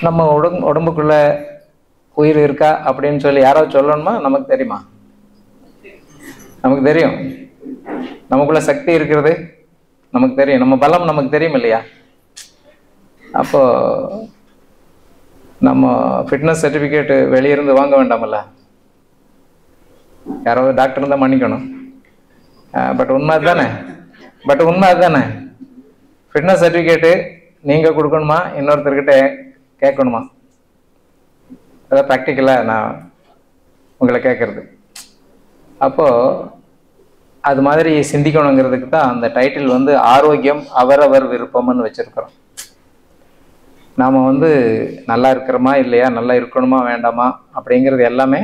நம்ம உடம்புக்குள்ள உயிர் இருக்கா அப்படின்னு சொல்லி யாராவது சொல்லணுமா? நமக்கு தெரியுமா? நமக்கு தெரியும். நமக்குள்ள சக்தி இருக்கிறது நமக்கு தெரியும். நம்ம பலம் நமக்கு தெரியும் இல்லையா? அப்போ நம்ம ஃபிட்னஸ் சர்டிஃபிகேட் வெளியிருந்து வாங்க வேண்டாமல்ல? யாராவது டாக்டர் இருந்தால் மன்னிக்கணும். பட் உண்மை அதுதானே. ஃபிட்னஸ் சர்டிஃபிகேட்டு நீங்கள் கொடுக்கணுமா, இன்னொருத்தர்கிட்ட கேட்கணுமா? அதான் ப்ராக்டிக்கலாக நான் உங்களை கேட்குறது. அப்போது அது மாதிரி சிந்திக்கணுங்கிறதுக்கு தான் அந்த டைட்டில் வந்து ஆரோக்கியம் அவரவர் விருப்பம்னு வச்சுருக்கிறோம். நாம் வந்து நல்லா இருக்கிறோமா இல்லையா, நல்லா இருக்கணுமா வேண்டாமா அப்படிங்கிறது எல்லாமே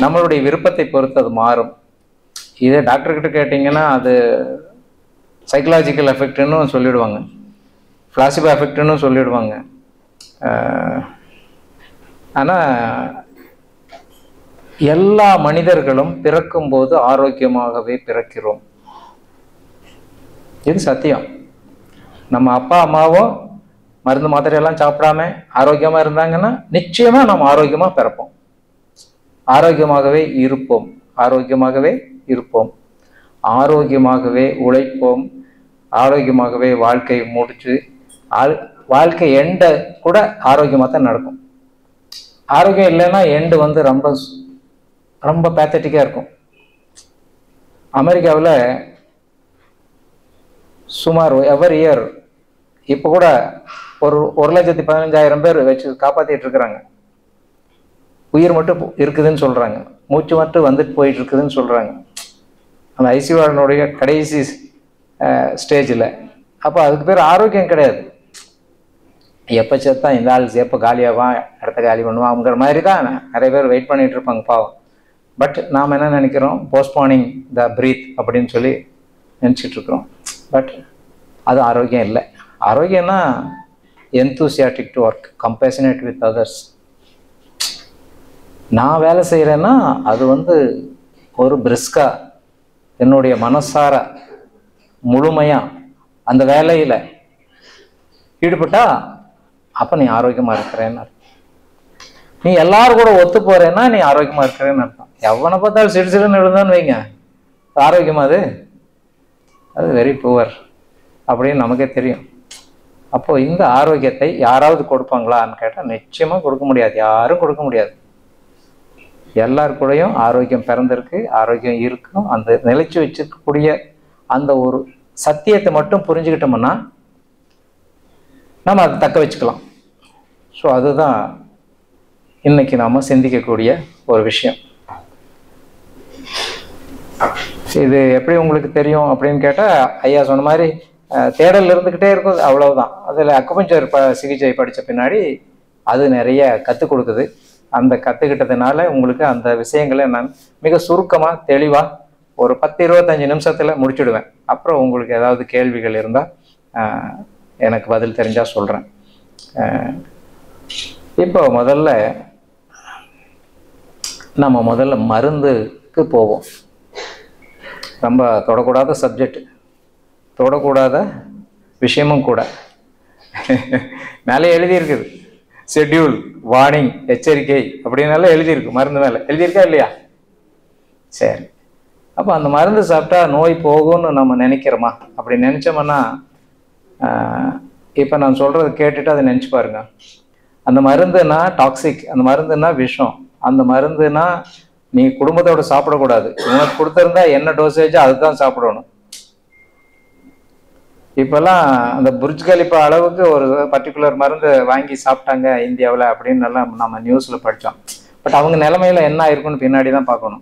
நம்மளுடைய விருப்பத்தை பொறுத்து அது மாறும். இதே டாக்டர்கிட்ட கேட்டிங்கன்னா அது சைக்கலாஜிக்கல் எஃபெக்ட்னு சொல்லிடுவாங்க, பிளாசிபோ எஃபெக்ட்னு சொல்லிடுவாங்க. ஆனால் எல்லா மனிதர்களும் பிறக்கும்போது ஆரோக்கியமாகவே பிறக்கிறோம். இது சத்தியம். நம்ம அப்பா அம்மாவும் மருந்து மாத்திரையெல்லாம் சாப்பிடாம ஆரோக்கியமா இருந்தாங்கன்னா நிச்சயமா நம்ம ஆரோக்கியமா பிறப்போம், ஆரோக்கியமாகவே இருப்போம், ஆரோக்கியமாகவே உழைப்போம், ஆரோக்கியமாகவே வாழ்க்கை முடிச்சு வாழ்க்கை எண்டை கூட ஆரோக்கியமாக தான் நடக்கும். ஆரோக்கியம் இல்லைன்னா எண்டு வந்து ரொம்ப ரொம்ப பேத்தட்டிக்காக இருக்கும். அமெரிக்காவில் சுமார் எவரி இயர் இப்போ கூட 1,15,000 பேர் வச்சு காப்பாற்றிட்டு இருக்கிறாங்க. உயிர் மட்டும் இருக்குதுன்னு சொல்கிறாங்க, மூச்சு மட்டும் வந்துட்டு போயிட்டு இருக்குதுன்னு சொல்கிறாங்க அந்த ஐசியூனுடைய கடைசி ஸ்டேஜில். அப்போ அதுக்கு பேர் ஆரோக்கியம் கிடையாது. எப்போ சேர்த்தா இந்த ஆள் எப்போ காலியாவான், இடத்த காலி பண்ணுவாங்கிற மாதிரி தான் நிறைய பேர் வெயிட் பண்ணிட்டு இருப்பாங்க பாவம். பட் நாம் என்ன நினைக்கிறோம், போஸ்ட்போனிங் த பிரீத் அப்படின்னு சொல்லி நினச்சிட்டு இருக்கிறோம். பட் அது ஆரோக்கியம் இல்லை. ஆரோக்கியம்னா enthusiastic to work, compassionate with others. நான் வேலை செய்கிறேன்னா அது வந்து ஒரு பிரிஸ்கா என்னுடைய மனசார முழுமையாக அந்த வேலையில் ஈடுபட்டா அப்போ நீ ஆரோக்கியமாக இருக்கிறேன்னு. நீ எல்லாரும் கூட ஒத்து போறேன்னா நீ ஆரோக்கியமாக இருக்கிறேன்னு அர்த்தம். எவனை பார்த்தாலும் சிடுசிடுன்னு எழுதான்னு வைங்க, ஆரோக்கியமா அது வெரி புவர் அப்படின்னு நமக்கே தெரியும். அப்போ இந்த ஆரோக்கியத்தை யாராவது கொடுப்பாங்களான்னு கேட்டால் நிச்சயமாக கொடுக்க முடியாது, யாரும் கொடுக்க முடியாது. எல்லாரு கூடயும் ஆரோக்கியம் பிறந்திருக்கு, ஆரோக்கியம் இருக்கும். அந்த நிலைச்சு வச்சிருக்கக்கூடிய அந்த ஒரு சத்தியத்தை மட்டும் புரிஞ்சுக்கிட்டோம்னா நம்ம அதை தக்க வச்சுக்கலாம். ஸோ அதுதான் இன்னைக்கு நாம் சிந்திக்கக்கூடிய ஒரு விஷயம். இது எப்படி உங்களுக்கு தெரியும் அப்படின்னு கேட்டால், ஐயா சொன்ன மாதிரி தேடல் இருந்துக்கிட்டே இருக்கும், அவ்வளவுதான். அதில் அக்குபஞ்சர் சிகிச்சை படித்த பின்னாடி அது நிறைய கற்றுக் கொடுக்குது. அந்த கற்றுக்கிட்டதுனால உங்களுக்கு அந்த விஷயங்களை நான் மிக சுருக்கமாக தெளிவாக ஒரு 10-25 நிமிஷத்தில் முடிச்சுடுவேன். அப்புறம் உங்களுக்கு ஏதாவது கேள்விகள் இருந்தால் எனக்கு பதில் தெரிஞ்சால் சொல்கிறேன். இப்போ முதல்ல மருந்துக்கு போவோம். ரொம்ப தொடக்கூடாத சப்ஜெக்ட், தொடக்கூடாத விஷயமும் கூட. மேலே எழுதியிருக்குது ஷெட்யூல், வார்னிங், எச்சரிக்கை அப்படின்னால எழுதியிருக்கு. மருந்து மேலே எழுதியிருக்கா இல்லையா? சரி, அப்போ அந்த மருந்து சாப்பிட்டா நோய் போகும்னு நம்ம நினைக்கிறோமா? அப்படி நினச்சோம்னா இப்போ நான் சொல்கிறது கேட்டுட்டு அதை நினச்சி பாருங்க. அந்த மருந்துனா டாக்ஸிக், அந்த மருந்துனா விஷம், அந்த மருந்துனா நீ குடும்பத்தோட சாப்பிடக்கூடாது. உனக்கு கொடுத்துருந்தா என்ன டோசேஜோ அதுதான் சாப்பிடணும். இப்போல்லாம் அந்த புர்ஜ் கலிஃபா அளவுக்கு ஒரு பர்டிகுலர் மருந்து வாங்கி சாப்பிட்டாங்க இந்தியாவில் அப்படின்னு எல்லாம் நம்ம நியூஸில் படித்தோம். பட் அவங்க நிலைமையில என்ன ஆயிருக்குன்னு பின்னாடி தான் பார்க்கணும்,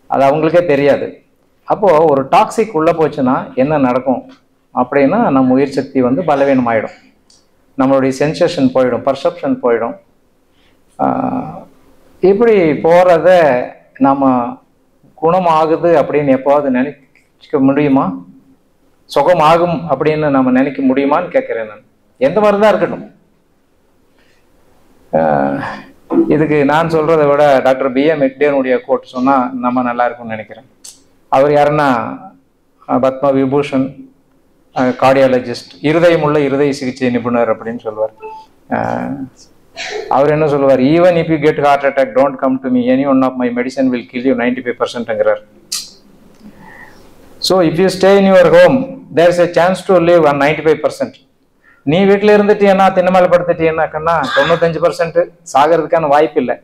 அது அவங்களுக்கே தெரியாது. அப்போது ஒரு டாக்ஸிக் உள்ளே போச்சுன்னா என்ன நடக்கும் அப்படின்னா, நம்ம உயிர் சக்தி வந்து பலவீனமாயிடும், நம்மளுடைய சென்சேஷன் போயிடும், பர்செப்ஷன் போயிடும். இப்படி போகிறத நம்ம குணமாகுது அப்படின்னு எப்போவாது நினைக்க முடியுமா? சுகமாகும் அப்படின்னு நம்ம நினைக்க முடியுமான்னு கேட்குறேன் நான். எந்த மாதிரி தான் இருக்கட்டும். இதுக்கு நான் சொல்கிறத விட டாக்டர் B.M. மெக்டேனுடைய கோட் சொன்னால் நம்ம நல்லா இருக்கும்னு நினைக்கிறேன். அவர் யாருன்னா பத்ம விபூஷன், கார்டியாலஜிஸ்ட், இருதய சிகிச்சை நிபுணர் அப்படின்னு சொல்லுவார். அவர் என்ன சொல்லுவார், even if you get heart attack don't come to me, any one of my medicine will kill you 95%ங்கிறார். So if you stay in your home there is a chance to live on 95%. நீ வீட்டில் இருந்துட்டீன்னா திண்ணமலைப்படுத்திட்டீன்னாக்கன்னா 95% சாகிறதுக்கான வாய்ப்பு இல்லை.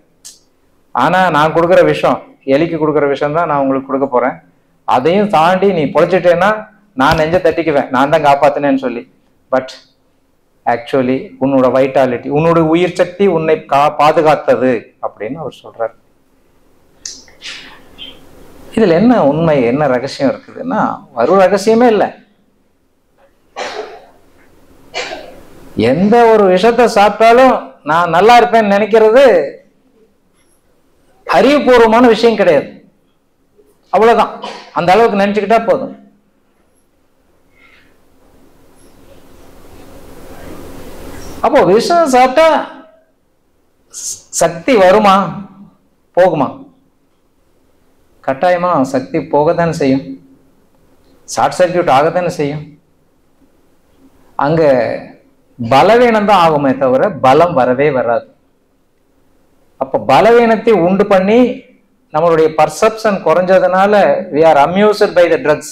ஆனால் நான் கொடுக்குற விஷம், எலிக்கு கொடுக்குற விஷம் தான் நான் உங்களுக்கு கொடுக்க போகிறேன். அதையும் தாண்டி நீ பொழைச்சிட்டேன்னா நான் நெஞ்ச தட்டிக்குவேன், நான் தான் காப்பாத்தினேன்னு சொல்லி. பட் ஆக்சுவலி உன்னோட வைட்டாலிட்டி, உன்னோட உயிர் சக்தி உன்னை பாதுகாத்தது அப்படின்னு அவர் சொல்றார். இதுல என்ன உண்மை, என்ன ரகசியம் இருக்குதுன்னா, ஒரு ரகசியமே இல்லை. எந்த ஒரு விஷத்தை சாப்பிட்டாலும் நான் நல்லா இருப்பேன்னு நினைக்கிறது அறிவுபூர்வமான விஷயம் கிடையாது. அவ்வளவுதான், அந்த அளவுக்கு நினைச்சுக்கிட்டா போதும். அப்போ விஷம் சாப்பிட்டா சக்தி வருமா போகுமா? கட்டாயமா சக்தி போகத்தானே செய்யும், ஷார்ட் சர்க்கியூட் ஆகத்தானே செய்யும். அங்க பலவீனம் தான் ஆகுமே தவிர பலம் வரவே வராது. அப்ப பலவீனத்தை உண்டு பண்ணி நம்மளுடைய perception குறைஞ்சதுனால we are amused by the drugs,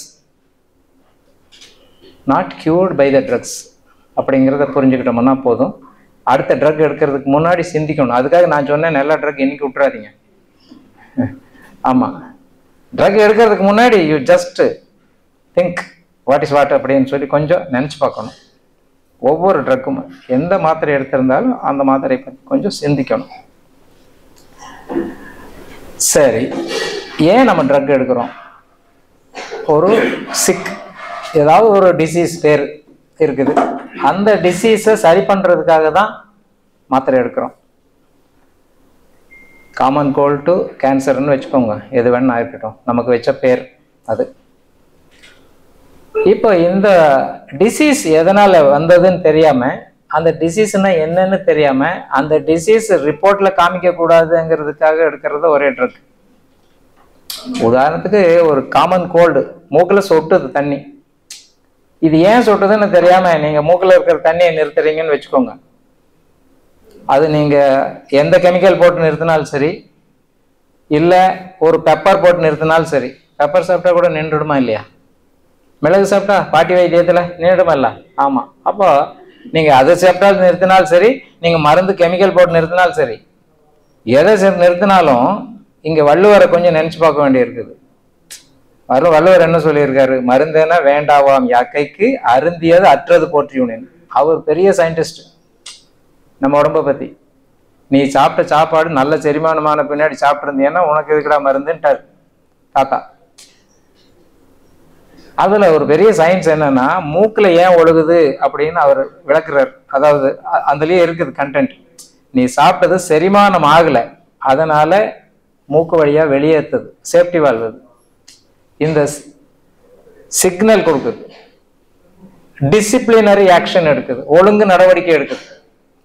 not cured by the drugs அப்படிங்கிறத புரிஞ்சுக்கிட்டோம்னா போதும். அடுத்த ட்ரக் எடுக்கிறதுக்கு முன்னாடி சிந்திக்கணும். அதுக்காக நான் சொன்னேன் நல்ல ட்ரக் இன்னைக்கு விட்டுறாதீங்க. ஆமா, ட்ரக் எடுக்கிறதுக்கு முன்னாடி you just think what is what அப்படின்னு சொல்லி கொஞ்சம் நினச்சி பார்க்கணும். ஒவ்வொரு ட்ரக்கும் எந்த மாத்திரை எடுத்திருந்தாலும் அந்த மாத்திரை பற்றி கொஞ்சம் சிந்திக்கணும். சரி, ஏன் நம்ம ட்ரக் எடுக்கிறோம்? ஒரு சிக், ஏதாவது ஒரு டிசீஸ் பேர் இருக்குது, அந்த டிசீஸை சரி பண்றதுக்காக தான் மாத்திரை எடுக்கிறோம். காமன் கோல்டு டு கேன்சர்னு வச்சுக்கோங்க, எது வேணா இருக்கட்டும், நமக்கு வச்ச பேர் அது. இப்போ இந்த டிசீஸ் எதனால வந்ததுன்னு தெரியாம, அந்த டிசீஸ்னா என்னன்னு தெரியாம, அந்த டிசீஸ் ரிப்போர்ட்ல காமிக்க கூடாதுங்கிறதுக்காக எடுக்கிறது ஒரே ட்ரக். உதாரணத்துக்கு ஒரு காமன் கோல்டு, மூக்குல சொட்டுது தண்ணி, இது ஏன் சொட்டுதுன்னு தெரியாம நீங்க மூக்குல இருக்கிற தண்ணியை நிறுத்துறீங்கன்னு வச்சுக்கோங்க. அது நீங்க எந்த கெமிக்கல் போட்டு நிறுத்தினாலும் சரி, இல்ல ஒரு பெப்பர் போட்டு நிறுத்தினாலும் சரி. பெப்பர் சாப்பிட்டா கூட நின்றுடுமா இல்லையா? மிளகு சாப்பிட்டா பாட்டி வைத்தியத்துல நின்றுடுமா இல்ல? ஆமா. அப்போ நீங்க அதை சாப்பிட்டாலும் நிறுத்தினாலும் சரி, நீங்க மருந்து கெமிக்கல் போட்டு நிறுத்தினாலும் சரி, எதை நிறுத்தினாலும் இங்க வள்ளுவரை கொஞ்சம் நினைச்சு பார்க்க வேண்டி இருக்குது. வள்ளுவர் என்ன சொல்லியிருக்காரு? மருந்தேனா வேண்டாவாம் யாக்கைக்கு, அருந்தியது அற்றது போற்றியுனேன். அவர் பெரிய சயின்டிஸ்ட் நம்ம உடம்பை பத்தி. நீ சாப்பிட்ட சாப்பாடு நல்ல செரிமானமான பின்னாடி சாப்பிட்டு இருந்தீங்கன்னா உனக்கு எதுக்குடா மருந்துன்ட்டார் தாத்தா. அதுல ஒரு பெரிய சயின்ஸ் என்னன்னா, மூக்குல ஏன் ஒழுகுது அப்படின்னு அவர் விளக்குறார். அதாவது அதுலயே இருக்குது கண்டென்ட். நீ சாப்பிட்டது செரிமானம் ஆகல, அதனால மூக்கு வழியா வெளியேற்றுது, சேஃப்டி வால்வு. இந்த சிக்னல் கொடுக்குது, டிசிப்ளினரி ஆக்ஷன் எடுக்குது, ஒழுங்கு நடவடிக்கை எடுக்குது.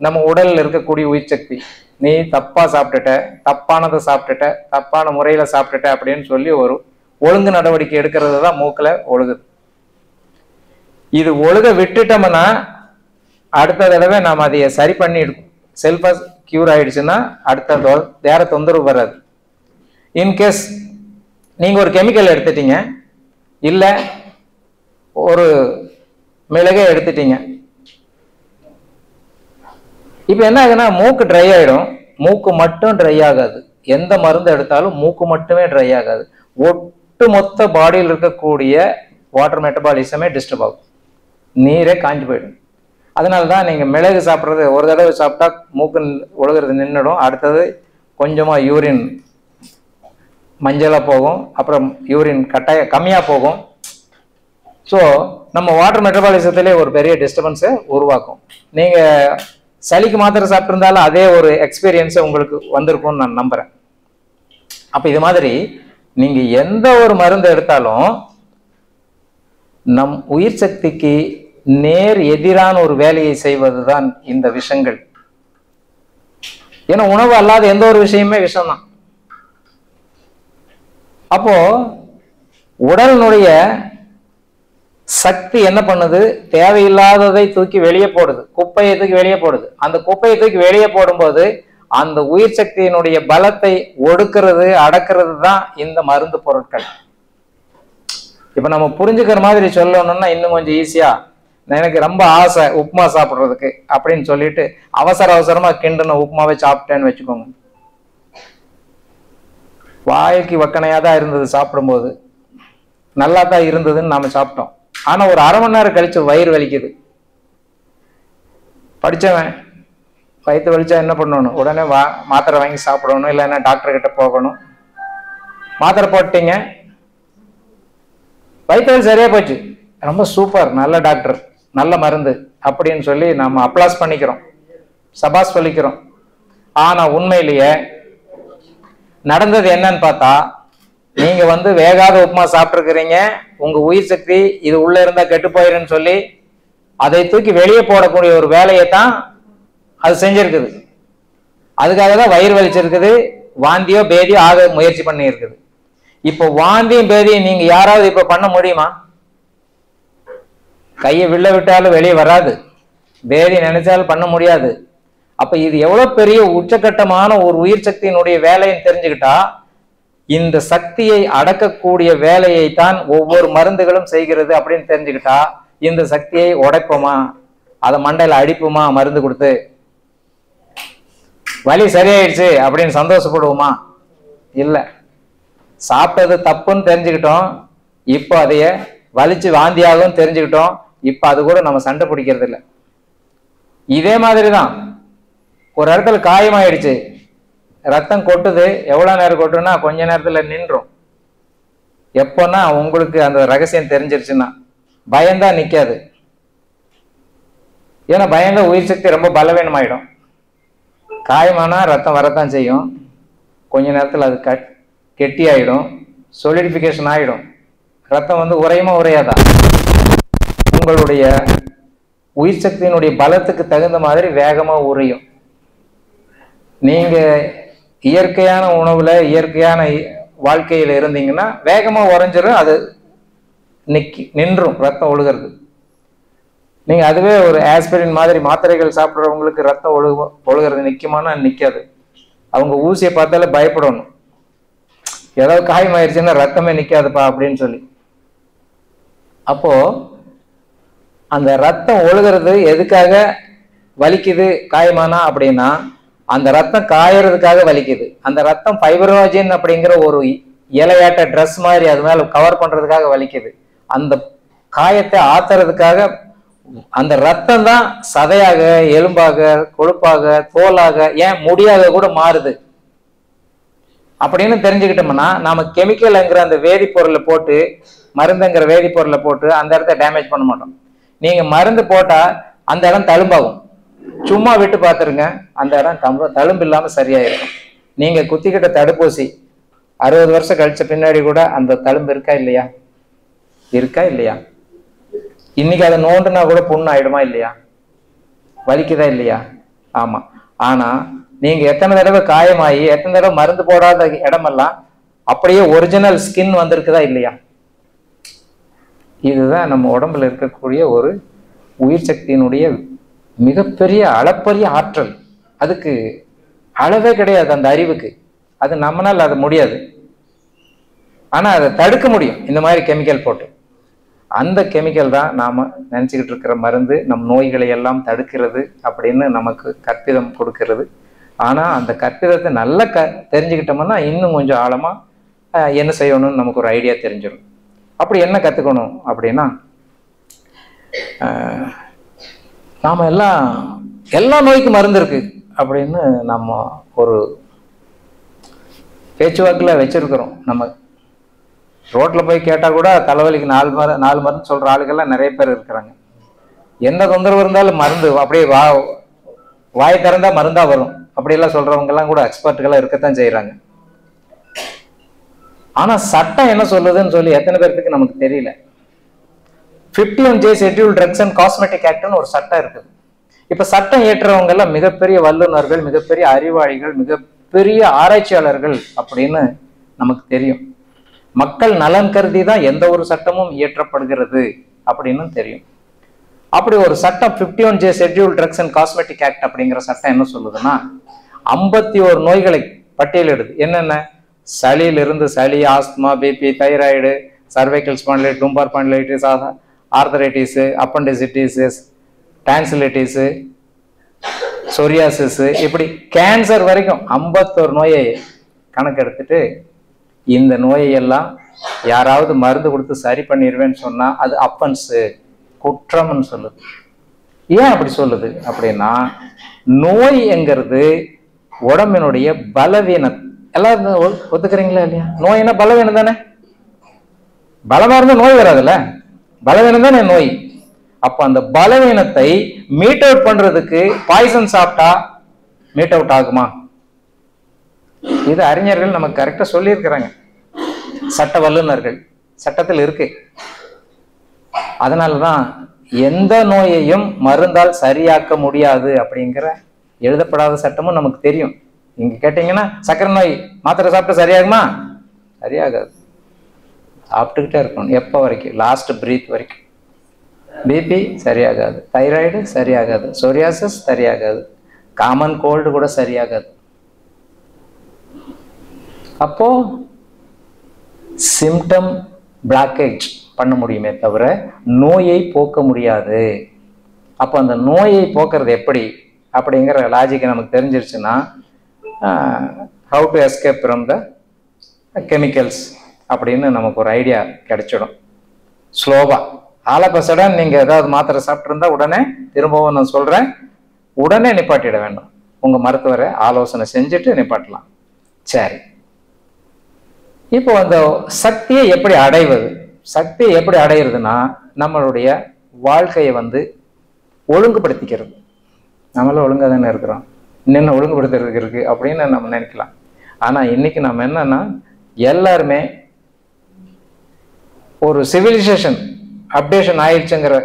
நம்ம உடல்ல இருக்கக்கூடிய உயிர் சக்தி, நீ தப்பா சாப்பிட்டுட்ட, தப்பானதை சாப்பிட்டுட்ட, தப்பான முறையில சாப்பிட்டுட்ட அப்படின்னு சொல்லி ஒரு ஒழுங்கு நடவடிக்கை எடுக்கிறது தான் மூக்குல ஒழுகுது. இது ஒழுக விட்டுட்டோம்னா அடுத்த தடவை நாம் அதை சரி பண்ணிடுவோம். செல்ஃபா கியூர் ஆயிடுச்சுன்னா அடுத்த வேற தொந்தரவு வராது. இன்கேஸ் நீங்க ஒரு கெமிக்கல் எடுத்துட்டீங்க, இல்ல ஒரு மிளகை எடுத்துட்டீங்க, இப்ப என்ன ஆகுதுன்னா மூக்கு ட்ரை ஆயிடும். மூக்கு மட்டும் ட்ரை ஆகாது, எந்த மருந்து எடுத்தாலும் மூக்கு மட்டுமே ட்ரை ஆகாது, ஒட்டுமொத்த பாடியில் இருக்கக்கூடிய வாட்டர் மெட்டபாலிசமே டிஸ்டர்ப் ஆகும், நீரே காஞ்சி போயிடும். அதனாலதான் நீங்க மிளகு சாப்பிட்றது ஒரு தடவை சாப்பிட்டா மூக்கு ஒழுகிறது நின்றுடும், அடுத்தது கொஞ்சமா யூரின் மஞ்சளா போகும், அப்புறம் யூரின் கம்மியா போகும். ஸோ நம்ம வாட்டர் மெட்டபாலிசத்திலே ஒரு பெரிய டிஸ்டர்பன்ஸை உருவாக்கும். நீங்க சளிக்கு மாத்திரை சாப்பிட்டிருந்தாலும் அதே ஒரு எக்ஸ்பீரியன்ஸை உங்களுக்கு வந்திருக்கும்னு நான் நம்புறேன். அப்ப இது மாதிரி நீங்க எந்த ஒரு மருந்து எடுத்தாலும் நம் உயிர் சக்திக்கு நேர் எதிரான ஒரு வேலையை செய்வதுதான் இந்த விஷங்கள். ஏன்னா உணவு அல்லாத எந்த ஒரு விஷயமே விஷம்தான். அப்போ உடலினுடைய சக்தி என்ன பண்ணுது? தேவையில்லாததை தூக்கி வெளியே போடுது, குப்பையை தூக்கி வெளியே போடுது. அந்த குப்பையை தூக்கி வெளியே போடும்போது அந்த உயிர் சக்தியினுடைய பலத்தை ஒடுக்கிறது, அடக்கிறது தான் இந்த மருந்து பொருட்கள். இப்ப நம்ம புரிஞ்சுக்கிற மாதிரி சொல்லணும்னா இன்னும் கொஞ்சம் ஈஸியா, எனக்கு ரொம்ப ஆசை உப்புமா சாப்பிட்றதுக்கு அப்படின்னு சொல்லிட்டு அவசர அவசரமா கிண்டுன உப்புமாவை சாப்பிட்டேன்னு வச்சுக்கோங்க. வாய்க்கு வக்கனையா தான் இருந்தது, சாப்பிடும்போது நல்லா தான் இருந்ததுன்னு நாம சாப்பிட்டோம். ஆனா ஒரு அரை மணி நேரம் கழிச்சு வயிறு வலிக்குது. படிச்சவன் வயிற்று வலிச்சா என்ன பண்ணணும்? உடனே மாத்திரை வாங்கி சாப்பிடணும், இல்லைன்னா டாக்டர் கிட்ட போகணும். மாத்திரை போட்டீங்க, வயிற்று வலி சரியா போச்சு, ரொம்ப சூப்பர், நல்ல டாக்டர், நல்ல மருந்து அப்படின்னு சொல்லி நம்ம அப்ளாஸ் பண்ணிக்கிறோம், சபாஸ் சொல்லிக்கிறோம். ஆனா உண்மையிலேயே நடந்தது என்னன்னு பார்த்தா, நீங்க வேகாத உப்புமா சாப்பிட்டுருக்கிறீங்க. உங்க உயிர் சக்தி இது உள்ள இருந்தா கெட்டு போயிருன்னு சொல்லி அதை தூக்கி வெளியே போடக்கூடிய ஒரு வேலையை தான் அது செஞ்சிருக்குது. அதுக்காக தான் வயிறு வலிச்சிருக்குது, வாந்தியோ பேதியோ ஆக முயற்சி பண்ணி இருக்குது. இப்போ வாந்தியும் பேதியும் நீங்க யாராவது இப்ப பண்ண முடியுமா? கையை வில்ல விட்டாலும் வெளியே வராது, பேதி நினைச்சாலும் பண்ண முடியாது. அப்ப இது எவ்வளவு பெரிய உச்சகட்டமான ஒரு உயிர் சக்தியினுடைய வேலைன்னு தெரிஞ்சுக்கிட்டா, இந்த சக்தியை அடக்கக்கூடிய வேலையை தான் ஒவ்வொரு மருந்துகளும் செய்கிறது அப்படின்னு தெரிஞ்சுக்கிட்டா, இந்த சக்தியை உடைப்போமா, அதை மண்டையில அடிப்போமா மருந்து கொடுத்து, வலி சரியாயிடுச்சு அப்படின்னு சந்தோஷப்படுவோமா? இல்லை. சாப்பிட்டது தப்புன்னு தெரிஞ்சுக்கிட்டோம், இப்போ அதைய வலிச்சு வாந்தியாகவும் தெரிஞ்சுக்கிட்டோம், இப்போ அது கூட நம்ம சண்டை பிடிக்கிறது இல்லை. இதே மாதிரி தான் ஒரு இடத்துல காயமாயிடுச்சு, ரத்தம் கொட்டுது, எவ்வளோ நேரம் கொட்டுன்னா கொஞ்ச நேரத்தில் நின்றும். எப்போன்னா உங்களுக்கு அந்த ரகசியம் தெரிஞ்சிருச்சுன்னா பயந்தா நிற்காது. ஏன்னா பயந்தா உயிர் சக்தி ரொம்ப பலவீனமாயிடும். காயமானா ரத்தம் வரத்தான் செய்யும், கொஞ்ச நேரத்தில் அது கெட்டி ஆயிடும், சொலிடிஃபிகேஷன் ஆயிடும். ரத்தம் உறையுமா உறையாதா? உங்களுடைய உயிர் சக்தியினுடைய பலத்துக்கு தகுந்த மாதிரி வேகமா உறையும். நீங்க இயற்கையான உணவுல இயற்கையான வாழ்க்கையில இருந்தீங்கன்னா வேகமா உறைஞ்சிரும், அது நின்றும் ரத்தம் ஒழுகிறது. நீங்க அதுவே ஒரு ஆஸ்பிரின் மாதிரி மாத்திரைகள் சாப்பிட்றவங்களுக்கு ரத்தம் ஒழுகிறது நிற்குமானா நிற்காது. அவங்க ஊசியை பார்த்தாலே பயப்படணும், ஏதாவது காயமாயிருச்சுன்னா ரத்தமே நிற்காதுப்பா அப்படின்னு சொல்லி. அப்போ அந்த ரத்தம் ஒழுகிறது எதுக்காக வலிக்குது காயமானா அப்படின்னா, அந்த ரத்தம் காயறதுக்காக வலிக்குது. அந்த ரத்தம் ஃபைப்ரோஜின் அப்படிங்கிற ஒரு இலையாட்ட ட்ரெஸ் மாதிரி அது மேல கவர் பண்றதுக்காக வலிக்குது. அந்த காயத்தை ஆத்துறதுக்காக அந்த ரத்தம் தான் சதையாக, எலும்பாக, கொழுப்பாக, தோலாக, ஏன் முடியாக கூட மாறுது அப்படின்னு தெரிஞ்சுக்கிட்டோம்னா, நாம கெமிக்கல்ங்கிற அந்த வேதிப்பொருளை போட்டு, மருந்துங்கிற வேதிப்பொருளை போட்டு அந்த இடத்த டேமேஜ் பண்ண மாட்டோம். நீங்க மருந்து போட்டா அந்த இடம் தழும்பாகும். சும்மா விட்டு பார்த்துருங்க, அந்த இடம் தழும்பு இல்லாம சரியாயிருக்கும். நீங்க குத்திக்கிட்ட தடுப்பூசி 60 வருஷம் கழிச்ச பின்னாடி கூட அந்த தழும்பு இருக்கா இல்லையா? இருக்கா இல்லையா? இன்னைக்கு அதை நோண்டுனா கூட புண்ணு ஆயிடுமா இல்லையா? வலிக்குதா இல்லையா? ஆமா. ஆனா நீங்க எத்தனை தடவை காயமாயி, எத்தனை தடவை மருந்து போடாத இடமெல்லாம் அப்படியே ஒரிஜினல் ஸ்கின் வந்திருக்குதா இல்லையா? இதுதான் நம்ம உடம்புல இருக்கக்கூடிய ஒரு உயிர் சக்தியினுடைய மிகப்பெரிய அளப்பரிய ஆற்றல். அதுக்கு அளவே கிடையாது அந்த அறிவுக்கு. அது நம்மளால் அது முடியாது. ஆனா அதை தடுக்க முடியும் இந்த மாதிரி கெமிக்கல் போட்டு. அந்த கெமிக்கல் தான் நாம நினைச்சுக்கிட்டு இருக்கிற மருந்து, நம் நோய்களை எல்லாம் தடுக்கிறது அப்படின்னு நமக்கு கற்பிதம் கொடுக்கிறது. ஆனா அந்த கற்பிதத்தை நல்லா தெரிஞ்சுக்கிட்டோம்னா இன்னும் கொஞ்சம் ஆழமா என்ன செய்யணும்னு நமக்கு ஒரு ஐடியா தெரிஞ்சிடும். அப்படி என்ன கத்துக்கணும் அப்படின்னா, நாம எல்லா நோய்க்கும் மருந்து இருக்கு அப்படின்னு நம்ம ஒரு பேச்சுவாக்கில் வச்சிருக்கிறோம். நம்ம ரோட்ல போய் கேட்டா கூட தலைவலிக்கு 4 மருந்து சொல்ற ஆளுகள்லாம் நிறைய பேர் இருக்கிறாங்க. எந்த தொந்தரவு இருந்தாலும் மருந்து அப்படியே வாய் திறந்தா மருந்தா வரும் அப்படியெல்லாம் சொல்றவங்க எல்லாம் கூட எக்ஸ்பர்ட்டுகளா இருக்கத்தான் செய்யறாங்க. ஆனா சட்டம் என்ன சொல்லுதுன்னு சொல்லி எத்தனை பேருக்கு நமக்கு தெரியல. 51J schedule drugs and cosmetic ஆக்ட்னு ஒரு சட்டம் இருக்குது. இப்ப சட்டம் ஏற்றவங்க எல்லாம் மிகப்பெரிய வல்லுநர்கள், மிகப்பெரிய அறிவாளிகள், மிகப்பெரிய ஆராய்ச்சியாளர்கள் அப்படின்னு நமக்கு தெரியும். மக்கள் நலன் கருதி தான் எந்த ஒரு சட்டமும் இயற்றப்படுகிறது அப்படின்னு தெரியும். அப்படி ஒரு சட்டம் 51J schedule drugs and cosmetic act அப்படிங்கிற சட்டம் என்ன சொல்லுதுன்னா 51 நோய்களை பட்டியலிடுது. என்னென்ன? சளியிலிருந்து சளி, asthma, BP, thyroid, cervical spondylitis, lumbar spondylitis, arthritis, appendicitis, tonsillitis, psoriasis, இப்படி கேன்சர் வரைக்கும் 51 நோயை கணக்கெடுத்துட்டு இந்த நோயையெல்லாம் யாராவது மருந்து கொடுத்து சரி பண்ணிடுவேன்னு சொன்னா அது அப்பன்ஸு, குற்றம்னு சொல்லுது. ஏன் அப்படி சொல்லுது அப்படின்னா நோய் என்கிறது உடம்பினுடைய பலவீனம். எல்லாரும் ஒத்துக்கிறீங்களா இல்லையா? நோய்னா பலவீனம் தானே. பலமா இருந்தா நோய் வராதுல்ல, பலவீனம் தானே நோய். அப்ப அந்த பலவீனத்தை மீட் அவுட் பண்றதுக்கு பாய்சன் சாப்பிட்டா மீட் அவுட் ஆகுமா? இது அறிஞர்கள் நமக்கு கரெக்டா சொல்லி இருக்கிறாங்க, சட்ட வல்லுநர்கள், சட்டத்தில் இருக்கு. அதனாலதான் எந்த நோயையும் மருந்தால் சரியாக்க முடியாது அப்படிங்கிற எழுதப்படாத சட்டமும் நமக்கு தெரியும். இங்க கேட்டீங்கன்னா சக்கரை நோய் மாத்திரை சாப்பிட்டா சரியாகுமா? சரியாகாது. சாப்பிட்டுக்கிட்டே இருக்கணும் எப்ப வரைக்கும்? லாஸ்ட் பிரீத் வரைக்கும். பிபி சரியாகாது, தைராய்டு சரியாகாது, சொரியாசிஸ் சரியாகாது, காமன் கோல்டு கூட சரியாகாது. அப்போ சிம்டம் பிளாக்கேஜ் பண்ண முடியுமே தவிர நோயை போக்க முடியாது. அப்போ அந்த நோயை போக்குறது எப்படி அப்படிங்கிற லாஜிக் நமக்கு தெரிஞ்சிருச்சுன்னா how to escape from the chemicals அப்படின்னு நமக்கு ஒரு ஐடியா கிடைச்சிடும். ஸ்லோவா ஆலப்பசடன் நீங்கள் ஏதாவது மாத்திரை சாப்பிட்ருந்தா உடனே திரும்பவும் நான் சொல்கிறேன், உடனே நிப்பாட்டிட வேண்டும். உங்கள் மருத்துவரை ஆலோசனை செஞ்சுட்டு நிப்பாட்டலாம். சரி, இப்போ அந்த சக்தியை எப்படி அடைவது? சக்தியை எப்படி அடையிறதுன்னா நம்மளுடைய வாழ்க்கையை ஒழுங்குபடுத்திக்கிறது. நம்மளும் ஒழுங்காக தானே இருக்கிறோம், இன்னும் ஒழுங்குபடுத்துறதுக்கு இருக்கு அப்படின்னு நம்ம நினைக்கலாம். ஆனால் இன்னைக்கு நம்ம என்னன்னா எல்லாருமே ஒரு சிவிலைசேஷன் அப்டேஷன் ஆயிடுச்சுங்கிற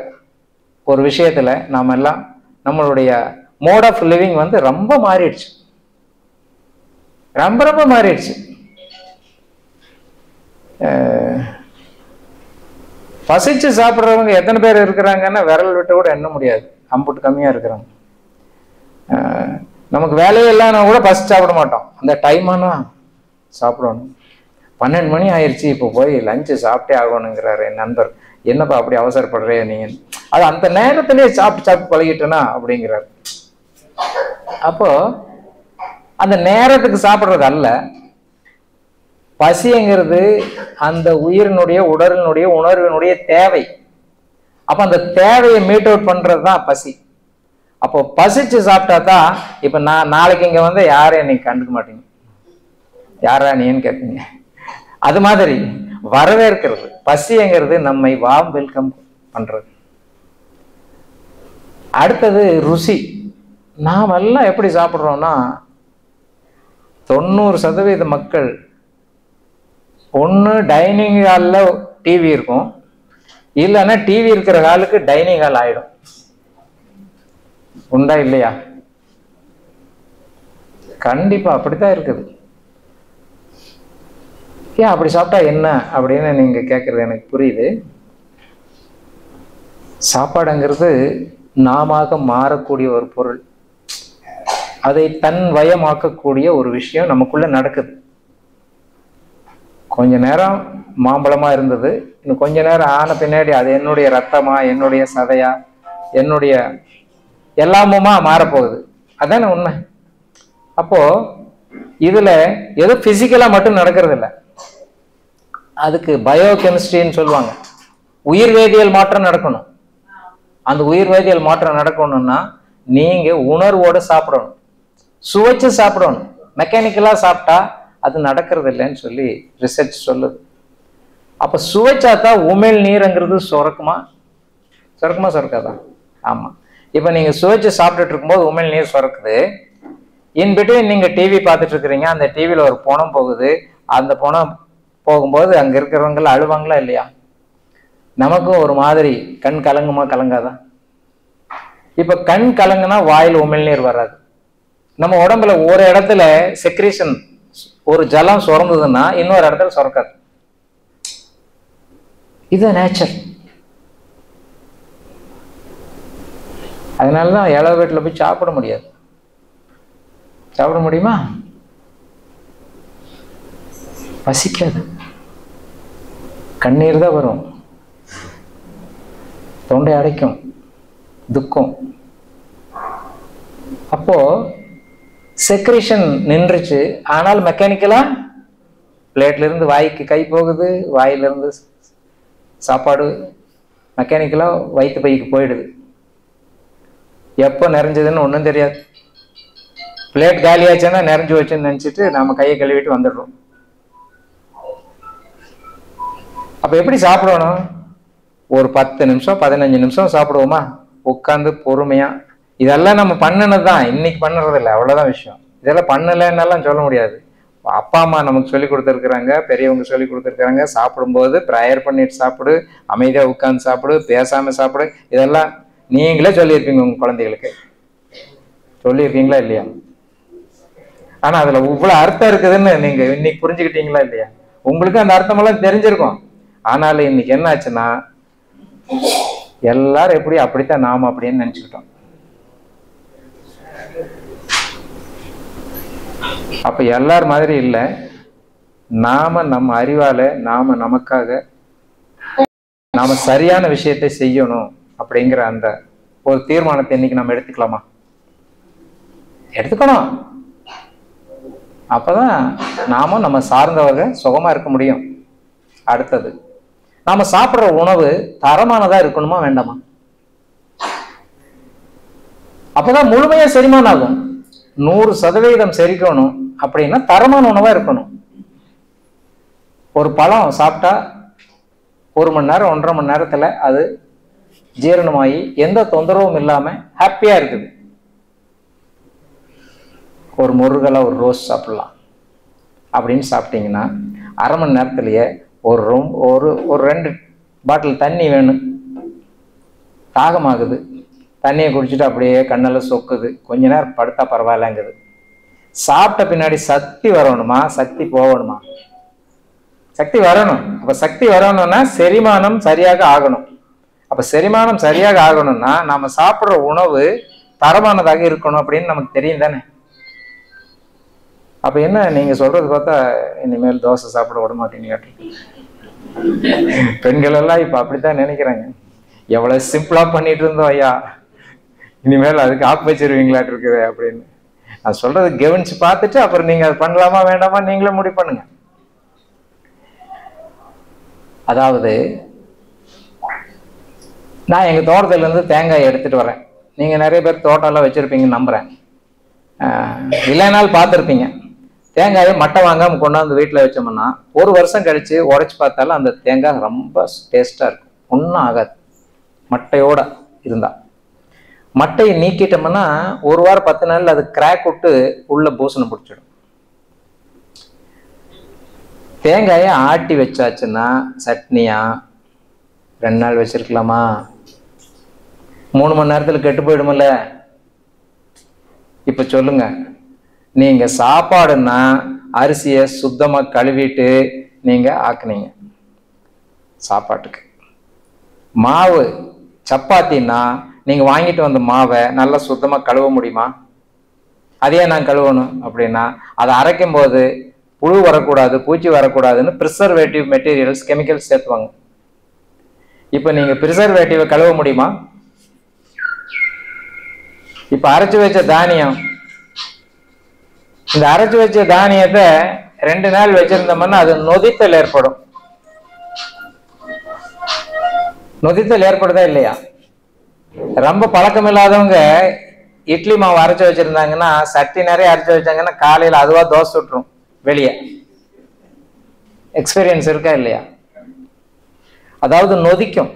ஒரு விஷயத்துல நாம எல்லாம் நம்மளுடைய மோட் ஆஃப் லிவிங் ரொம்ப மாறிடுச்சு, ரொம்ப ரொம்ப மாறிடுச்சு. பசிச்சு சாப்பிட்றவங்க எத்தனை பேர் இருக்கிறாங்கன்னா விரல் விட்டு கூட எண்ண முடியாது, அம்புட்டு கம்மியா இருக்கிறாங்க. நமக்கு வேலையெல்லாம் கூட பசி சாப்பிட மாட்டோம், அந்த டைம் ஆனா சாப்பிடணும். 12 மணி ஆயிடுச்சு, இப்போ போய் லஞ்சு சாப்பிட்டே ஆகணுங்கிறாரு என் நண்பர். என்னப்பா அப்படி அவசரப்படுறே நீங்க? அது அந்த நேரத்திலேயே சாப்பிட்டு பழகிட்டேனா அப்படிங்கிறாரு. அப்போ அந்த நேரத்துக்கு சாப்பிட்றது அல்ல பசிங்கிறது, அந்த உயிரினுடைய உடலினுடைய உணர்வினுடைய தேவை. அப்ப அந்த தேவையை மீட் அவுட் பண்றது தான் பசி. அப்போ பசிச்சு சாப்பிட்டா தான் இப்ப நான் நாளைக்கு இங்க யாரையும் நீங்க கண்டுக்க மாட்டீங்க, யாரா நீன்னு கேட்பீங்க. அது மாதிரி வரவேற்கிறது. பசிங்கிறது நம்மை வார்ம் வெல்கம் பண்றது. அடுத்தது ருசி. நாம் எல்லாம் எப்படி சாப்பிட்றோம்னா 90% மக்கள் ஒன்று டைனிங் ஹாலில் டிவி இருக்கும், இல்லைன்னா டிவி இருக்கிற ஹாலுக்கு டைனிங் ஹால் ஆயிடும். உண்டா இல்லையா? கண்டிப்பா அப்படித்தான் இருக்குது. ஏன் அப்படி சாப்பிட்டா என்ன அப்படின்னு நீங்க கேட்கறது எனக்கு புரியுது. சாப்பாடுங்கிறது நாம மாறக்கூடிய ஒரு பொருள், அதை தன் வயமாக்கக்கூடிய ஒரு விஷயம் நமக்குள்ள நடக்குது. கொஞ்ச நேரம் மாம்பழமா இருந்தது, இன்னும் கொஞ்ச நேரம் ஆன பின்னாடி அது என்னுடைய ரத்தமா, என்னுடைய சதையா, என்னுடைய எல்லாமுமா மாறப்போகுது. அதானே உண்மை. அப்போ இதுல ஏதோ பிசிக்கலா மட்டும் நடக்கிறது இல்லை, அதுக்கு பயோகெமிஸ்ட்ரின்னு சொல்லுவாங்க. உயிர் வேதியியல் மாற்றம் நடக்கணும். அந்த உயிர் வேதியியல் மாற்றம் நடக்கணும்னா நீங்க உணர்வோடு சாப்பிடணும், சுவைச்சு சாப்பிடணும். மெக்கானிக்கலா சாப்பிட்டா அது நடக்கிறது இல்லைன்னு சொல்லி ரிசர்ச் சொல்லுது. அப்ப சுவைச்சாதான் உமிழ் நீருங்கிறது சுரக்குமா சுரக்காதான்? ஆமா. இப்ப நீங்க சுவைச்சு சாப்பிட்டுட்டு இருக்கும்போது உமிழ் நீர் சுரக்குது. இன் பிட்வீன் நீங்க டிவி பார்த்துட்டு இருக்கிறீங்க, அந்த டிவியில ஒரு பணம் போகுது. அந்த பணம் போகும்போது அங்க இருக்கிறவங்க அழுவாங்களா இல்லையா? நமக்கும் ஒரு மாதிரி கண் கலங்குமா கலங்காதான்? இப்ப கண் கலங்குனா வாயில் உமிழ்நீர் வராது. நம்ம உடம்புல ஒரு இடத்துல செக்ரீஷன், ஒரு ஜலம் சுரந்ததுன்னா இன்னொரு இடத்துல சுரக்காது. இது நேச்சர். அதனால தான் ஏழை வீட்டில் போய் சாப்பிட முடியாது. சாப்பிட முடியுமா? பசிக்காது, கண்ணீர் தான் வரும், தொண்டை அடைக்கும், துக்கம். அப்போ செக்ரேஷன் நின்றுச்சு. ஆனால் மெக்கானிக்கலா பிளேட்ல இருந்து வாய்க்கு கை போகுது, வாயிலிருந்து சாப்பாடு மெக்கானிக்கலா வயிற்று பைக்கு போயிடுது. எப்போ நிறைஞ்சதுன்னு ஒன்றும் தெரியாது. பிளேட் காலியாச்சுன்னா நிறைஞ்சு வச்சுன்னு நினச்சிட்டு நம்ம கையை கழுவிட்டு வந்துடுறோம். அப்போ எப்படி சாப்பிடணும்? ஒரு 10 நிமிஷம் 15 நிமிஷம் சாப்பிடுவோமா உட்காந்து பொறுமையா. இதெல்லாம் நம்ம பண்ணினது தான், இன்னைக்கு பண்ணுறது இல்லை, அவ்வளோதான் விஷயம். இதெல்லாம் பண்ணலைன்னாலாம் சொல்ல முடியாது. அப்பா அம்மா நமக்கு சொல்லி கொடுத்துருக்குறாங்க, பெரியவங்க சொல்லி கொடுத்துருக்குறாங்க. சாப்பிடும்போது ப்ரேயர் பண்ணிட்டு சாப்பிடு, அமைதியாக உட்காந்து சாப்பிடு, பேசாமல் சாப்பிடு. இதெல்லாம் நீங்களே சொல்லியிருப்பீங்க உங்கள் குழந்தைகளுக்கு. சொல்லியிருக்கீங்களா இல்லையா? ஆனால் அதில் இவ்வளோ அர்த்தம் இருக்குதுன்னு நீங்கள் இன்னைக்கு புரிஞ்சுக்கிட்டீங்களா இல்லையா? உங்களுக்கு அந்த அர்த்தமெல்லாம் தெரிஞ்சிருக்கும். ஆனாலும் இன்னைக்கு என்ன ஆச்சுன்னா எல்லாரும் எப்படி அப்படித்தான் நாம அப்படின்னு நினைச்சுக்கிட்டோம். அப்ப எல்லார் மாதிரி இல்லை. நாம நம்ம அறிவால நாம நமக்காக நாம சரியான விஷயத்தை செய்யணும் அப்படிங்கிற அந்த ஒரு தீர்மானத்தை இன்னைக்கு நம்ம எடுத்துக்கலாமா? எடுத்துக்கணும். அப்பதான் நாம நம்ம சார்ந்தவர்கள் சுகமா இருக்க முடியும். அடுத்தது, நாம சாப்பிட்ற உணவு தரமானதா இருக்கணுமா வேண்டாமா? அப்பதான் முழுமையா செரிமானம் ஆகும். 100% செரிக்கணும் அப்படின்னா தரமான உணவா இருக்கணும். ஒரு பழம் சாப்பிட்டா 1 மணி நேரம் 1.5 மணி நேரத்துல அது ஜீரணமாகி எந்த தொந்தரவும் இல்லாம ஹாப்பியா இருக்குது. ஒரு முருகலா ஒரு ரோஸ் சாப்பிடலாம் அப்படின்னு சாப்பிட்டீங்கன்னா 1/2 மணி நேரத்திலேயே ஒரு 2 பாட்டில் தண்ணி வேணும், தாகமாகுது, தண்ணியை குடிச்சிட்டு அப்படியே கண்ணெல்லாம் சொக்குது, கொஞ்ச நேரம் படுத்தா பரவாயில்லங்குது. சாப்பிட்ட பின்னாடி சக்தி வரணுமா சக்தி போகணுமா? சக்தி வரணும். அப்ப சக்தி வரணும்னா செரிமானம் சரியாக ஆகணும். அப்ப செரிமானம் சரியாக ஆகணும்னா நாம சாப்பிட்ற உணவு தரமானதாக இருக்கணும் அப்படின்னு நமக்கு தெரியும் தானே? அப்ப என்ன நீங்க சொல்றது பார்த்தா இனிமேல் தோசை சாப்பிட விட மாட்டீங்க. பெண்கள் எல்லாம் இப்ப அப்படித்தான் நினைக்கிறாங்க. எவ்வளவு சிம்பிளா பண்ணிட்டு இருந்தோம் ஐயா, இனிமேல் அதுக்கு ஆப் வச்சிருவீங்களாட்டு இருக்குது அப்படின்னு. நான் சொல்றது கவனிச்சு பார்த்துட்டு அப்புறம் நீங்க அது பண்ணலாமா வேண்டாமா நீங்களே முடிவு பண்ணுங்க. அதாவது நான் எங்க தோட்டத்துல இருந்து தேங்காய் எடுத்துட்டு வரேன். நீங்க நிறைய பேர் தோட்டம் எல்லாம் வச்சிருப்பீங்கன்னு நம்புறேன். இல்லைனாலும் பார்த்துருப்பீங்க. தேங்காயை மட்டை வாங்காம கொண்டாந்து வீட்டில் வச்சோம்னா 1 வருஷம் கழிச்சு உடைச்சு பார்த்தாலும் அந்த தேங்காய் ரொம்ப டேஸ்டா இருக்கும், ஒன்றும் ஆகாது மட்டையோட இருந்தா. மட்டையை நீக்கிட்டோம்னா 1 வாரம் 10 நாள்ல அது கிராக் விட்டு உள்ள பூசணம் பிடிச்சிடும். தேங்காயை ஆட்டி வச்சாச்சுன்னா சட்னியா 2 நாள் வச்சிருக்கலாமா? 3 மணி நேரத்துல கெட்டு போயிடுமில்ல? இப்ப சொல்லுங்க, நீங்க சாப்பாடுன்னா அரிசியை சுத்தமா கழுவிட்டு நீங்க ஆக்குனீங்க சாப்பாட்டுக்கு. மாவு சப்பாத்தின்னா நீங்க வாங்கிட்டு வந்த மாவை நல்லா சுத்தமா கழுவ முடியுமா? அதையே நான் கழுவணும் அப்படின்னா அதை அரைக்கும் போது புழு வரக்கூடாது, பூச்சி வரக்கூடாதுன்னு ப்ரிசர்வேட்டிவ் மெட்டீரியல்ஸ், கெமிக்கல்ஸ் சேர்த்துவாங்க. இப்ப நீங்க ப்ரிசர்வேட்டிவை கழுவ முடியுமா? இப்ப அரைச்சு வச்ச தானியம், இந்த அரைச்சு வச்ச தானியத்தை 2 நாள் வச்சிருந்தோம்னா அது நொதித்தல் ஏற்படும். நொதித்தல் ஏற்படுதா இல்லையா? ரொம்ப பழக்கம் இல்லாதவங்க இட்லி மாவு அரைச்சு வச்சிருந்தாங்கன்னா, சட்டி நிறைய அரைச்சு வச்சாங்கன்னா காலையில அதுவா தோசை சுட்டுரும் வெளியே. எக்ஸ்பீரியன்ஸ் இருக்கா இல்லையா? அதாவது நொதிக்கும்.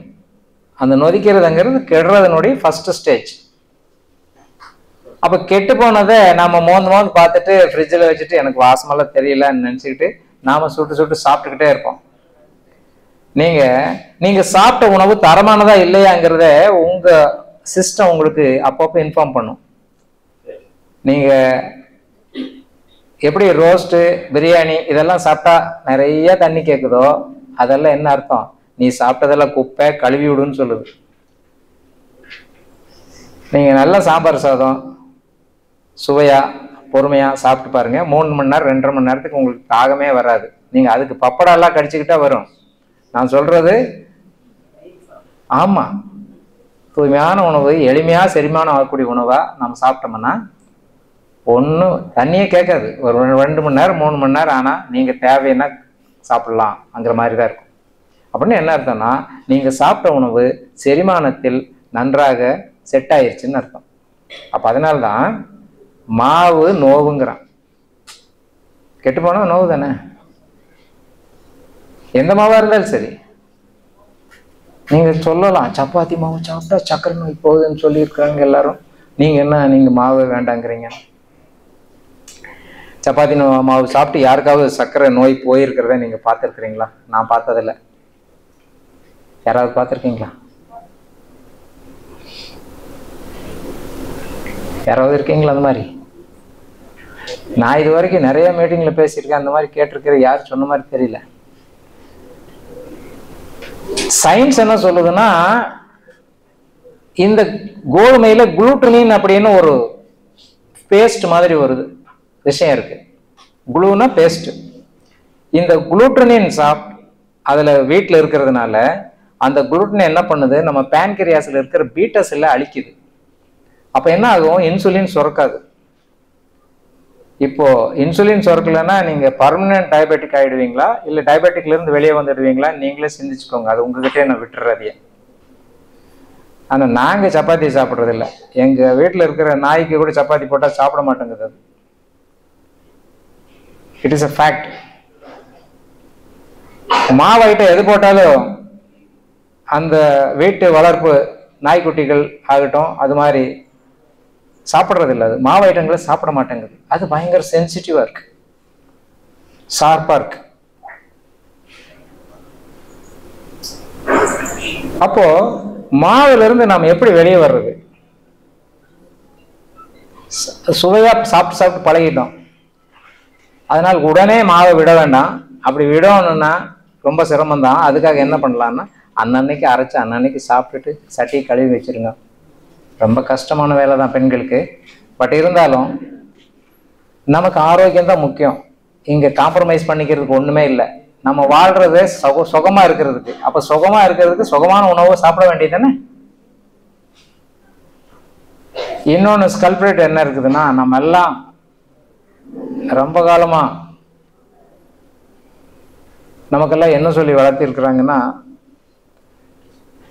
அந்த நொதிக்கிறதுங்கிறது கெடுறதுனுடைய ஃபர்ஸ்ட் ஸ்டேஜ். அப்ப கெட்டு போனதை நாம மோந்து பார்த்துட்டு ஃப்ரிட்ஜில் வச்சுட்டு எனக்கு வாசமெல்லாம் தெரியலன்னு நினைச்சுக்கிட்டு நாம சுட்டு சாப்பிட்டுக்கிட்டே இருப்போம். நீங்க சாப்பிட்ட உணவு தரமானதா இல்லையாங்கிறத உங்க சிஸ்டம் உங்களுக்கு அப்பப்போ இன்ஃபார்ம் பண்ணும். நீங்க எப்படி ரோஸ்ட்டு, பிரியாணி இதெல்லாம் சாப்பிட்டா நிறைய தண்ணி கேட்குதோ அதெல்லாம் என்ன அர்த்தம்? நீ சாப்பிட்டதெல்லாம் குப்பை, கழுவி விடுன்னு சொல்லுது. நீங்கள் நல்லா சாம்பார் சாதம் சுவையாக பொறுமையாக சாப்பிட்டு பாருங்கள். 3 மணி நேரம் 2.5 மணி நேரத்துக்கு உங்களுக்கு தாகமே வராது. நீங்கள் அதுக்கு பப்படாலாம் கடிச்சிக்கிட்டா வரும். நான் சொல்கிறது ஆமாம், தூய்மையான உணவு, எளிமையாக செரிமானம் ஆகக்கூடிய உணவாக நம்ம சாப்பிட்டோம்னா ஒன்றும் தண்ணியே கேட்காது. ஒரு 2 மணி நேரம் 3 மணி நேரம் ஆனால் நீங்கள் தேவைன்னா சாப்பிட்லாம்ங்கிற மாதிரி தான் இருக்கும். அப்படின்னு என்ன அர்த்தம்னா, நீங்கள் சாப்பிட்ட உணவு செரிமானத்தில் நன்றாக செட் ஆயிடுச்சுன்னு அர்த்தம். அப்போ அதனால்தான் மாவு நோவுங்கிறான். கெட்டு போனா நோவு தானே, எந்த மாவா இருந்தாலும் சரி. நீங்க சொல்லலாம் சப்பாத்தி மாவு சாப்பிட்டா சக்கரை நோய் போகுதுன்னு சொல்லியிருக்காங்க எல்லாரும், நீங்க என்ன நீங்க மாவு வேண்டாங்கிறீங்க? சப்பாத்தி மாவு சாப்பிட்டு யாருக்காவது சக்கரை நோய் போயிருக்கிறத நீங்க பார்த்துருக்கிறீங்களா? நான் பார்த்ததில்லை. யாராவது பார்த்துருக்கீங்களா? யாராவது இருக்கீங்களா அந்த மாதிரி? நான் இது வரைக்கும் நிறைய மீட்டிங்ல பேசியிருக்கேன், அந்த மாதிரி கேட்டிருக்கிறேன். யார் சொன்ன மாதிரி தெரியல. சயின்ஸ் என்ன சொல்லுதுன்னா, இந்த கோதுமையில குளூட்டனின் அப்படின்னு ஒரு பேஸ்ட் மாதிரி ஒரு விஷயம் இருக்கு. குளூனா பேஸ்ட். இந்த குளூட்டனின் அதுல வீட்டில் இருக்கிறதுனால அந்த குளூட்டன் என்ன பண்ணுது, நம்ம பேன்கிரியாஸ்ல இருக்கிற பீட்டா செல்லை அழிக்குது. அப்ப என்ன ஆகும், இன்சுலின் சுரக்காது. இப்போ இன்சுலின் சுரக்கலைன்னா நீங்க பர்மனன்ட் டயபெட்டிக் ஆயிடுவீங்களா, இல்லை டயபெட்டிக்ல இருந்து வெளியே வந்துடுவீங்களா? நீங்களே சிந்திச்சுக்கோங்க. அது உங்ககிட்டே நான் விட்டுறதையே. ஆனா நாங்க சப்பாத்தி சாப்பிட்றது இல்லை. எங்க வீட்டில் இருக்கிற நாய்க்கு கூட சப்பாத்தி போட்டா சாப்பிட மாட்டேங்குது. அது இட் இஸ் அ ஃபேக்ட். மாவைட்ட எது போட்டாலும் அந்த வீட்டு வளர்ப்பு நாய்க்குட்டிகள் ஆகட்டும் அது மாதிரி சாப்பிட்றது இல்லை. அது மாவு ஐட்டங்களை சாப்பிட மாட்டேங்குது. அது பயங்கர சென்சிட்டிவா இருக்கு, ஷார்ப்பா இருக்கு. அப்போ மாவுல இருந்து நாம் எப்படி வெளியே வர்றது? சுவையா சாப்பிட்டு சாப்பிட்டு பழகிட்டோம். அதனால உடனே மாவை விட வேண்டாம். அப்படி விடணும்னா ரொம்ப சிரமம்தான். அதுக்காக என்ன பண்ணலாம்னா, அன்னன்னைக்கு அரைச்சு அன்னன்னைக்கு சாப்பிட்டுட்டு சட்டி கழுவி வச்சிருங்க. ரொம்ப கஷ்டமான வேலை தான் பெண்களுக்கு. பட் இருந்தாலும் நமக்கு ஆரோக்கியம் தான் முக்கியம். இங்க காம்ப்ரமைஸ் பண்ணிக்கிறதுக்கு ஒண்ணுமே இல்லை. நம்ம வாழ்றது சுகமா இருக்கிறதுக்கு. அப்ப சுகமா இருக்கிறதுக்கு சுகமான உணவை சாப்பிட வேண்டியது தானே. இன்னொன்னு ஸ்கல்பிரேட் என்ன இருக்குதுன்னா, நம்ம எல்லாம் ரொம்ப காலமா நமக்கெல்லாம் என்ன சொல்லி வளர்த்திருக்கிறாங்கன்னா,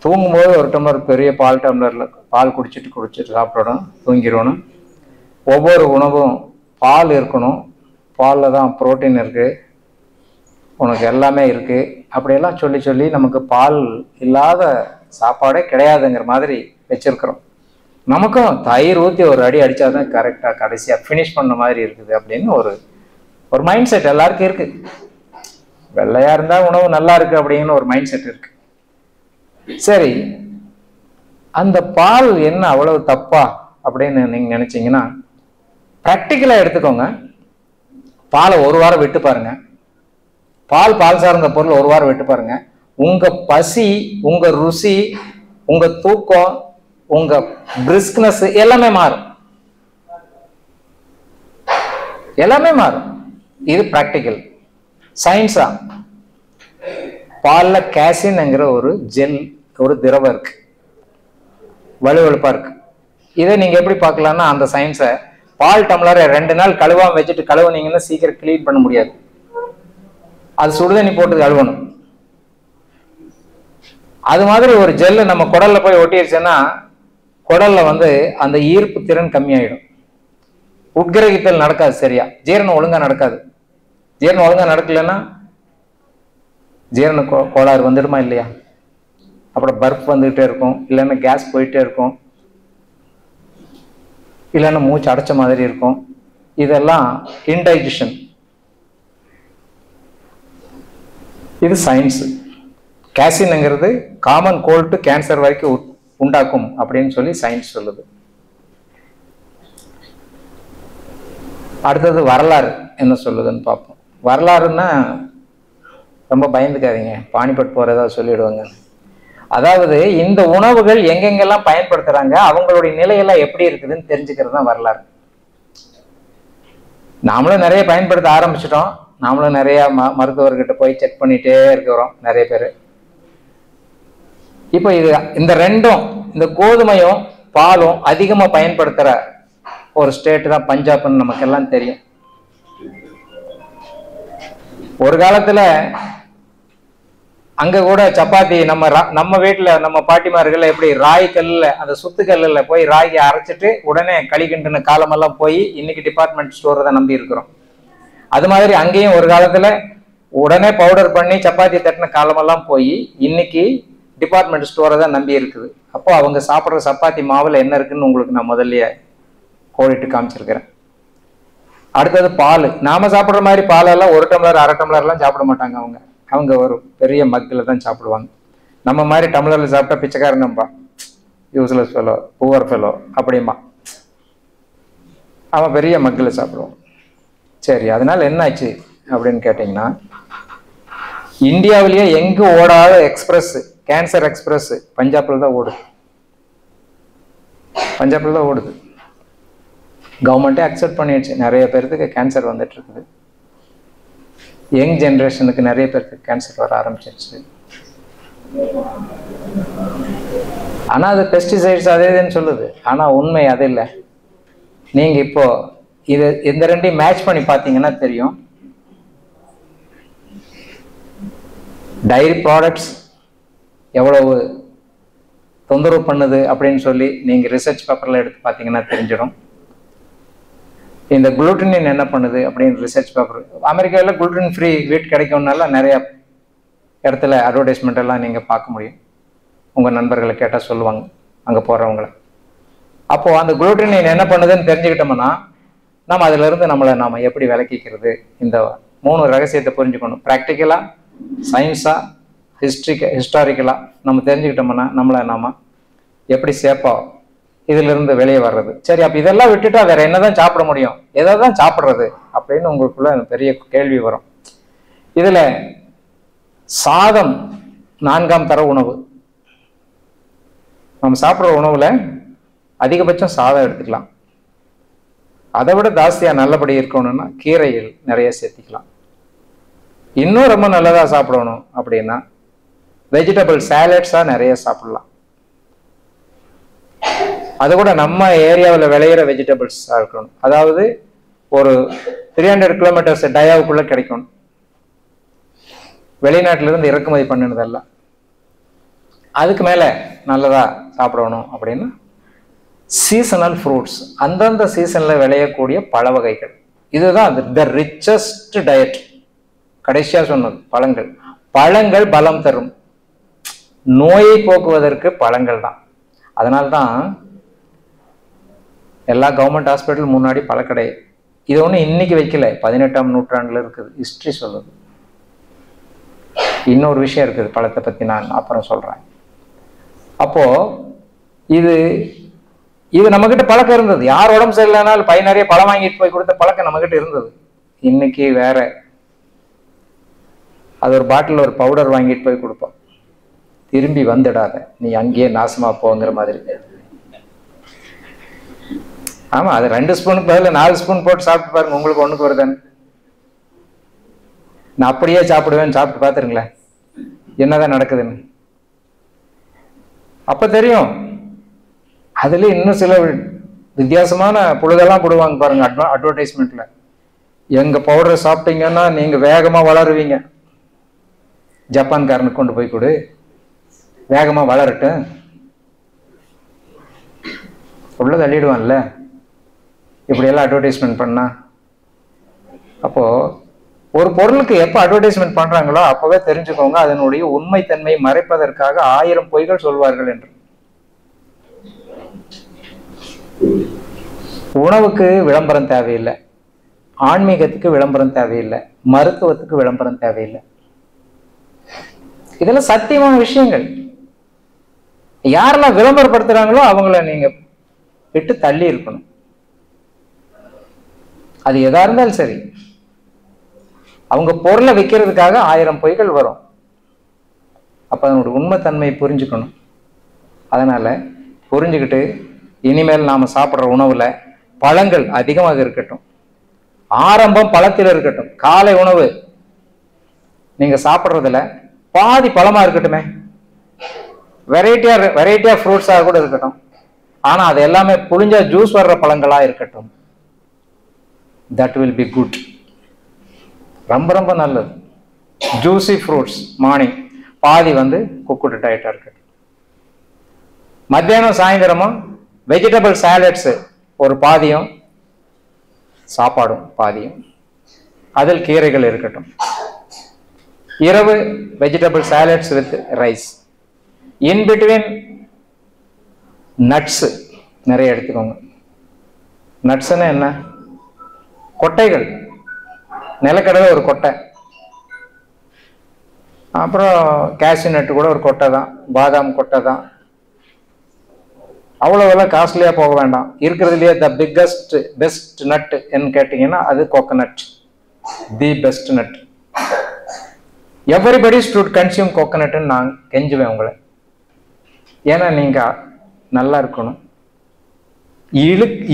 தூங்கும்போது ஒரு டம்ளர் பெரிய பால் டம்ளர்ல பால் குடிச்சிட்டு சாப்பிடணும், தூங்கிடணும். ஒவ்வொரு உணவும் பால் இருக்கணும், பாலில் தான் புரோட்டீன் இருக்கு, உனக்கு எல்லாமே இருக்கு, அப்படியெல்லாம் சொல்லி சொல்லி நமக்கு பால் இல்லாத சாப்பாடே கிடையாதுங்கிற மாதிரி வச்சிருக்கிறோம். நமக்கும் தயிர் ஊற்றி ஒரு அடி அடித்தாதான் கரெக்டாக கடைசியாக ஃபினிஷ் பண்ண மாதிரி இருக்குது அப்படின்னு ஒரு மைண்ட் செட் எல்லாருக்கும் இருக்கு. வெள்ளையா இருந்தால் உணவு நல்லா இருக்கு அப்படின்னு ஒரு மைண்ட் செட் இருக்கு. சரி, அந்த பால் என்ன அவ்வளவு தப்பா அப்படின்னு நீங்க நினைச்சீங்கன்னா, பிராக்டிக்கலா எடுத்துக்கோங்க. பாலை ஒரு வாரம் விட்டு பாருங்க. பால் சார்ந்த பொருள் ஒரு வாரம் விட்டு பாருங்க. உங்க பசி, உங்க ருசி, உங்க தூக்கம், உங்க பிரிஸ்க்னஸ் எல்லாமே மாறும். எல்லாமே மாறும். இது பிராக்டிக்கல் சயின்ஸா. பால்ல கேசின்ங்கிற ஒரு ஜெல், ஒரு திரவம் இருக்கு, வலுவழுப்பா இருக்கு. இதை நீங்க எப்படி பார்க்கலாம்னா, அந்த சயின்ஸை பால் டம்ளரை 2 நாள் கழுவாம வச்சுட்டு கழுவுனீங்கன்னா சீக்கிரம் கிளீன் பண்ண முடியாது. அது சுடுதண்ணி போட்டு கழுவணும். அது மாதிரி ஒரு ஜெல்லு நம்ம குடல்ல போய் ஒட்டிடுச்சுன்னா குடல்ல அந்த ஈர்ப்பு திறன் கம்மியாயிடும். உட்கிரகித்தல் நடக்காது, சரியா ஜீரணம் ஒழுங்கா நடக்காது. ஜீரணம் ஒழுங்கா நடக்கலன்னா ஜீரண கோளாறு வந்துடுமா இல்லையா? அப்புறம் பர்ப் வந்துகிட்டே இருக்கும், இல்லைன்னா கேஸ் போயிட்டே இருக்கும், இல்லைன்னா மூச்சு அடைச்ச மாதிரி இருக்கும். இதெல்லாம் இன்டைஜஷன். இது சயின்ஸ். கேசின்ங்கிறது காமன் கோல்ட் டு கேன்சர் வரைக்கும் உண்டாக்கும் அப்படின்னு சொல்லி சயின்ஸ் சொல்லுது. அடுத்தது வரலாறு என்ன சொல்லுதுன்னு பார்ப்போம். வரலாறுன்னா ரொம்ப பயந்துக்காதீங்க, பானிபட் போறதா சொல்லிடுவாங்க. அதாவது இந்த உணவுகள் எங்கெங்கெல்லாம் பயன்படுத்துறாங்க, அவங்களுடைய நிலையெல்லாம் எப்படி இருக்குதுன்னு தெரிஞ்சுக்கிறது தான் வரலாறு. நாமளும் நிறைய பயன்படுத்த ஆரம்பிச்சிட்டோம். நாமளும் நிறைய மருத்துவர்கிட்ட போய் செக் பண்ணிட்டே இருக்கிறோம் நிறைய பேர். இப்போ இது இந்த ரெண்டும், இந்த கோதுமையும் பாலும் அதிகமா பயன்படுத்துற ஒரு ஸ்டேட் தான் பஞ்சாப்னு நமக்கு எல்லாம் தெரியும். ஒரு காலத்துல அங்க கூட சப்பாத்தி நம்ம வீட்டுல நம்ம பாட்டிமார்கள் எப்படி ராய் கல்லுல, அந்த சுத்து கல்லுல போய் ராகி அரைச்சிட்டு உடனே களிக்கிண்டுன காலமெல்லாம் போய் இன்னைக்கு டிபார்ட்மெண்ட் ஸ்டோர் தான் நம்பி இருக்கிறோம். அது மாதிரி அங்கேயும் ஒரு காலத்துல உடனே பவுடர் பண்ணி சப்பாத்தி தட்டின காலமெல்லாம் போய் இன்னைக்கு டிபார்ட்மெண்ட் ஸ்டோரை தான் நம்பி இருக்குது. அப்போ அவங்க சாப்பிட்ற சப்பாத்தி மாவுல என்ன இருக்குன்னு உங்களுக்கு நான் முதல்லயே கோடிட்டு காமிச்சிருக்கிறேன். அடுத்தது பால். நாம சாப்பிட்ற மாதிரி பாலெல்லாம் 1 டம்ளர் 1/2 டம்ளர்லாம் சாப்பிட மாட்டாங்க. அவங்க ஒரு பெரிய மக்கில் தான் சாப்பிடுவாங்க. நம்ம மாதிரி டம்ளர்ல சாப்பிட்டா பிச்சைக்காரங்கம்பா, யூஸ்லெஸ் ஃபெலோ, புவர் ஃபெலோ அப்படிமா. அவன் பெரிய மக்கில் சாப்பிடுவான். சரி, அதனால என்ன ஆச்சு அப்படின்னு கேட்டிங்கன்னா, இந்தியாவிலேயே எங்க ஓடாத எக்ஸ்பிரஸ், கேன்சர் எக்ஸ்பிரஸ் பஞ்சாப்ல தான் ஓடுது. பஞ்சாப்ல தான் ஓடுது. கவர்மெண்ட்டே அக்செப்ட் பண்ணிடுச்சு. நிறைய பேருக்கு கேன்சர் வந்துட்டு இருக்குது. யங் ஜென்ரேஷனுக்கு நிறைய பேருக்கு கேன்சர் வர ஆரம்பிச்சிருச்சு. ஆனா அது பெஸ்டிசைட்ஸ் அதே இதுன்னு சொல்லுது. ஆனா உண்மை அது இல்லை. நீங்க இப்போ இது இந்த ரெண்டையும் மேட்ச் பண்ணி பார்த்தீங்கன்னா தெரியும். டைரி ப்ராடக்ட்ஸ் எவ்வளவு தொந்தரவு பண்ணுது அப்படின்னு சொல்லி நீங்க ரிசர்ச் பேப்பர்ல எடுத்து பார்த்தீங்கன்னா தெரிஞ்சிடும். இந்த குளுட்டனின் என்ன பண்ணுது அப்படின்னு ரிசர்ச் பேப்பர். அமெரிக்காவில் குளுட்டன் ஃப்ரீ வீட் கிடைக்கும்னால நிறைய இடத்துல அட்வர்டைஸ்மெண்ட் எல்லாம் நீங்க பார்க்க முடியும். உங்க நண்பர்களை கேட்டால் சொல்லுவாங்க அங்க போறவங்களை. அப்போ அந்த குளுட்டனின் என்ன பண்ணுதுன்னு தெரிஞ்சுக்கிட்டோம்னா நம்ம அதுல இருந்து நாம எப்படி விளக்கிக்கிறது, இந்த 3 ரகசியத்தை புரிஞ்சுக்கணும். ப்ராக்டிக்கலா, சயின்ஸா, ஹிஸ்டாரிக்கலா நம்ம தெரிஞ்சுக்கிட்டோம்னா நாம எப்படி சேஃபா இதுல இருந்து வெளியே வர்றது. சரி, அப்ப இதெல்லாம் விட்டுட்டா வேற என்னதான் சாப்பிட முடியும், எதான் சாப்பிட்றது அப்படின்னு உங்களுக்குள்ள பெரிய கேள்வி வரும். இதுல சாதம் 4ஆம் தர உணவு. நம்ம சாப்பிட்ற உணவுல அதிகபட்சம் சாதம் எடுத்துக்கலாம். அதை விட ஜாஸ்தியா நல்லபடி இருக்கணும்னா கீரைகள் நிறைய சேர்த்திக்கலாம். இன்னும் ரொம்ப நல்லதா சாப்பிடணும் அப்படின்னா வெஜிடபிள் சாலட்ஸா நிறைய சாப்பிடலாம். அது கூட நம்ம ஏரியாவில் விளையிற வெஜிடபிள்ஸா இருக்கணும். அதாவது ஒரு 300 கிலோமீட்டர்ஸ் டயாவுக்குள்ள கிடைக்கணும். வெளிநாட்டில இருந்து இறக்குமதி பண்ணினதெல்லாம். அதுக்கு மேல நல்லதா சாப்பிடணும் அப்படின்னா சீசனல் ஃப்ரூட்ஸ், அந்தந்த சீசன்ல விளையக்கூடிய பழ வகைகள். இதுதான் த ரிச்சஸ்ட் டயட். கடைசியா சொன்னது பழங்கள். பழங்கள் பலம் தரும். நோயை போக்குவதற்கு பழங்கள் தான். அதனால்தான் எல்லா கவர்மெண்ட் ஹாஸ்பிட்டல் முன்னாடி பழக்கடை. இது ஒண்ணு இன்னைக்கு வைக்கல, 18ஆம் நூற்றாண்டுல இருக்குது. ஹிஸ்டரி சொல்லுது. இன்னொரு விஷயம் இருக்குது பழத்தை பத்தி, நான் அப்புறம் சொல்றேன். அப்போ இது நம்ம கிட்ட பழக்கம் இருந்தது. யார் உடம்பு சரியில்லைனாலும் பை நிறைய பழம் வாங்கிட்டு போய் கொடுத்த பழக்கம் நம்ம கிட்ட இருந்தது. இன்னைக்கு வேற. அது ஒரு பாட்டில் ஒரு பவுடர் வாங்கிட்டு போய் கொடுப்போம். திரும்பி வந்துடாத, நீ அங்கேயே நாசமா போங்கிற மாதிரி. ஆமா, அது 2 ஸ்பூனுக்கு பதில் 4 ஸ்பூன் போட்டு சாப்பிட்டு பாருங்க, உங்களுக்கு ஒண்ணுக்கு வருதான்னு. நான் அப்படியே சாப்பிடுவேன்னு சாப்பிட்டு பாத்துருங்களேன் என்னதான் நடக்குதுன்னு. அப்ப தெரியும். அதுல இன்னும் சில வித்தியாசமான புழுதெல்லாம் போடுவாங்க பாருங்க அட்வர்டைஸ்மெண்ட்ல. எங்க பவுடரை சாப்பிட்டீங்கன்னா நீங்க வேகமா வளருவீங்க. ஜப்பான்காரனுக்கு கொண்டு போய் கொடு, வேகமா வளரட்டும். உள்ள தள்ளிடுவான்ல இப்படி எல்லாம் அட்வர்டைஸ்மெண்ட் பண்ணா. அப்போ ஒரு பொருளுக்கு எப்ப அட்வர்டைஸ்மெண்ட் பண்றாங்களோ அப்பவே தெரிஞ்சுக்கோங்க அதனுடைய உண்மைத்தன்மையை மறைப்பதற்காக 1000 பொய்கள் சொல்வார்கள் என்று. உணவுக்கு விளம்பரம் தேவையில்லை, ஆன்மீகத்துக்கு விளம்பரம் தேவையில்லை, மருத்துவத்துக்கு விளம்பரம் தேவையில்லை. இதெல்லாம் சத்தியமான விஷயங்கள். யாரெல்லாம் விளம்பரப்படுத்துறாங்களோ அவங்கள நீங்க விட்டு தள்ளி இருக்கணும். அது எதா இருந்தாலும் சரி. அவங்க பொருளை விற்கிறதுக்காக 1000 பொய்கள் வரும். அப்போ அதனுடைய உண்மைத்தன்மையை புரிஞ்சுக்கணும். அதனால் புரிஞ்சுக்கிட்டு இனிமேல் நாம் சாப்பிட்ற உணவில் பழங்கள் அதிகமாக இருக்கட்டும். ஆரம்பம் பழத்தில் இருக்கட்டும். காலை உணவு நீங்கள் சாப்பிட்றதுல பாதி பழமாக இருக்கட்டுமே. வெரைட்டியாக ஃப்ரூட்ஸாக கூட இருக்கட்டும். ஆனால் அது எல்லாமே புளிஞ்சா ஜூஸ் வர்ற பழங்களாக இருக்கட்டும். That will be good. ரொம்ப ரொம்ப நல்லது. ஜூஸி ஃப்ரூட்ஸ் மார்னிங், பாதி குக்குடு டயட்டாக இருக்கட்டும். மத்தியானம் சாயந்தரமும் வெஜிடபிள் சாலட்ஸு ஒரு பாதியும், சாப்பாடும் பாதியும், அதில் கீரைகள் இருக்கட்டும். இரவு vegetable salads with rice. In between nuts நிறைய எடுத்துக்கோங்க. நட்ஸுன்னா என்ன? கொட்டைகள். நிலக்கடலை ஒரு கொட்டை, அப்புறம் கேஷ்யூ நட்டு கூட ஒரு கொட்டை தான், பாதாம் கொட்டை தான். அவ்வளோவெல்லாம் காஸ்ட்லியாக போக வேண்டாம். இருக்கிறதுலையே த பெஸ்ட் நட் என்ன கேட்டிங்கன்னா அது coconut. The best nut. Everybody should consume கோகனட்னு நான் கெஞ்சுவேன் உங்களை. ஏன்னா நீங்கள் நல்லா இருக்கணும்,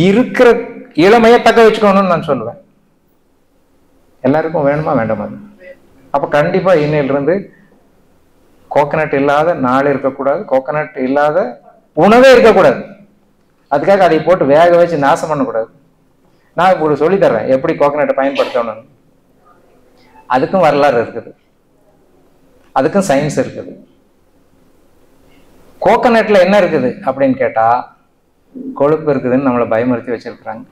இருக்கிற இளமையை தக்க வச்சுக்கணும்னு நான் சொல்லுவேன். எல்லாருக்கும் வேணுமா வேண்டாமா? அப்போ கண்டிப்பாக இன்னையிலிருந்து கோகனட் இல்லாத நாள் இருக்கக்கூடாது, கோகனட் இல்லாத உணவே இருக்கக்கூடாது. அதுக்காக அதை போட்டு வேக வச்சு நாசம் பண்ணக்கூடாது. நான் உங்களுக்கு சொல்லித்தர்றேன் எப்படி கோகனட்டை பயன்படுத்தணும்னு. அதுக்கும் வரலாறு இருக்குது, அதுக்கும் சயின்ஸ் இருக்குது. கோகனட்ல என்ன இருக்குது அப்படின்னு கேட்டா கொழுப்பு இருக்குதுன்னு நம்மளை பயமுறுத்தி வச்சிருக்கிறாங்க.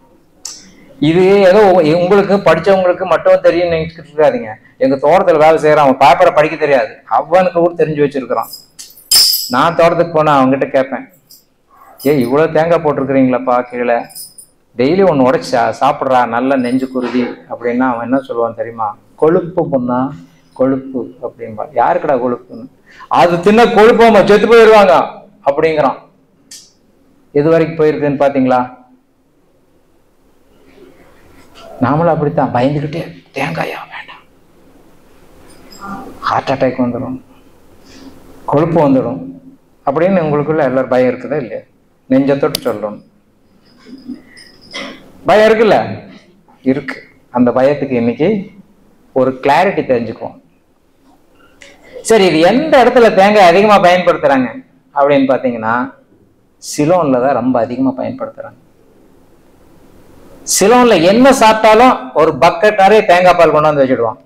இது ஏதோ உங்களுக்கு படிச்சவங்களுக்கு மட்டும் தெரியும் நினைச்சுட்டு இருக்காதீங்க. எங்க தோட்டத்தில் வேலை செய்யறான், அவன் பேப்பரை படிக்க தெரியாது, அவனுக்கு கூட தெரிஞ்சு வச்சிருக்கிறான். நான் தோட்டத்துக்கு போனா அவங்ககிட்ட கேட்பேன், இவ்வளோ தேங்காய் போட்டிருக்கிறீங்களாப்பா கீழே, டெய்லி ஒன்று உடைச்சி சாப்பிட்றா நல்ல நெஞ்சு குருதி அப்படின்னா அவன் என்ன சொல்லுவான் தெரியுமா? கொழுப்பு பொண்ணா, கொழுப்பு அப்படின்பா. யாருக்குடா கொழுப்புன்னு? அது தின்ன கொழுப்பு அவங்க செத்து போயிடுவாங்க அப்படிங்கிறான். எது வரைக்கும் போயிருக்குன்னு பார்த்தீங்களா? நாமளும் அப்படித்தான் பயந்துக்கிட்டே தேங்காயா வேண்டாம், ஹார்ட் அட்டாக் வந்துடும், கொழுப்பு வந்துடும் அப்படின்னு உங்களுக்குள்ள எல்லாரும் பயம் இருக்குதா இல்லையா? நெஞ்சத்தொட்டு சொல்லணும். பயம் இருக்குல்ல? இருக்கு. அந்த பயத்துக்கு இன்னைக்கு ஒரு கிளாரிட்டி தெரிஞ்சுக்குவோம். சரி, இது எந்த இடத்துல தேங்காய் அதிகமா பயன்படுத்துறாங்க அப்படின்னு பாத்தீங்கன்னா சிலோன்ல தான் ரொம்ப அதிகமா பயன்படுத்துறாங்க. சிலோன்ல என்ன சாப்பிட்டாலும் ஒரு பக்கெட் நிறைய தேங்காய் பால் கொண்டாந்து வச்சுடுவான்.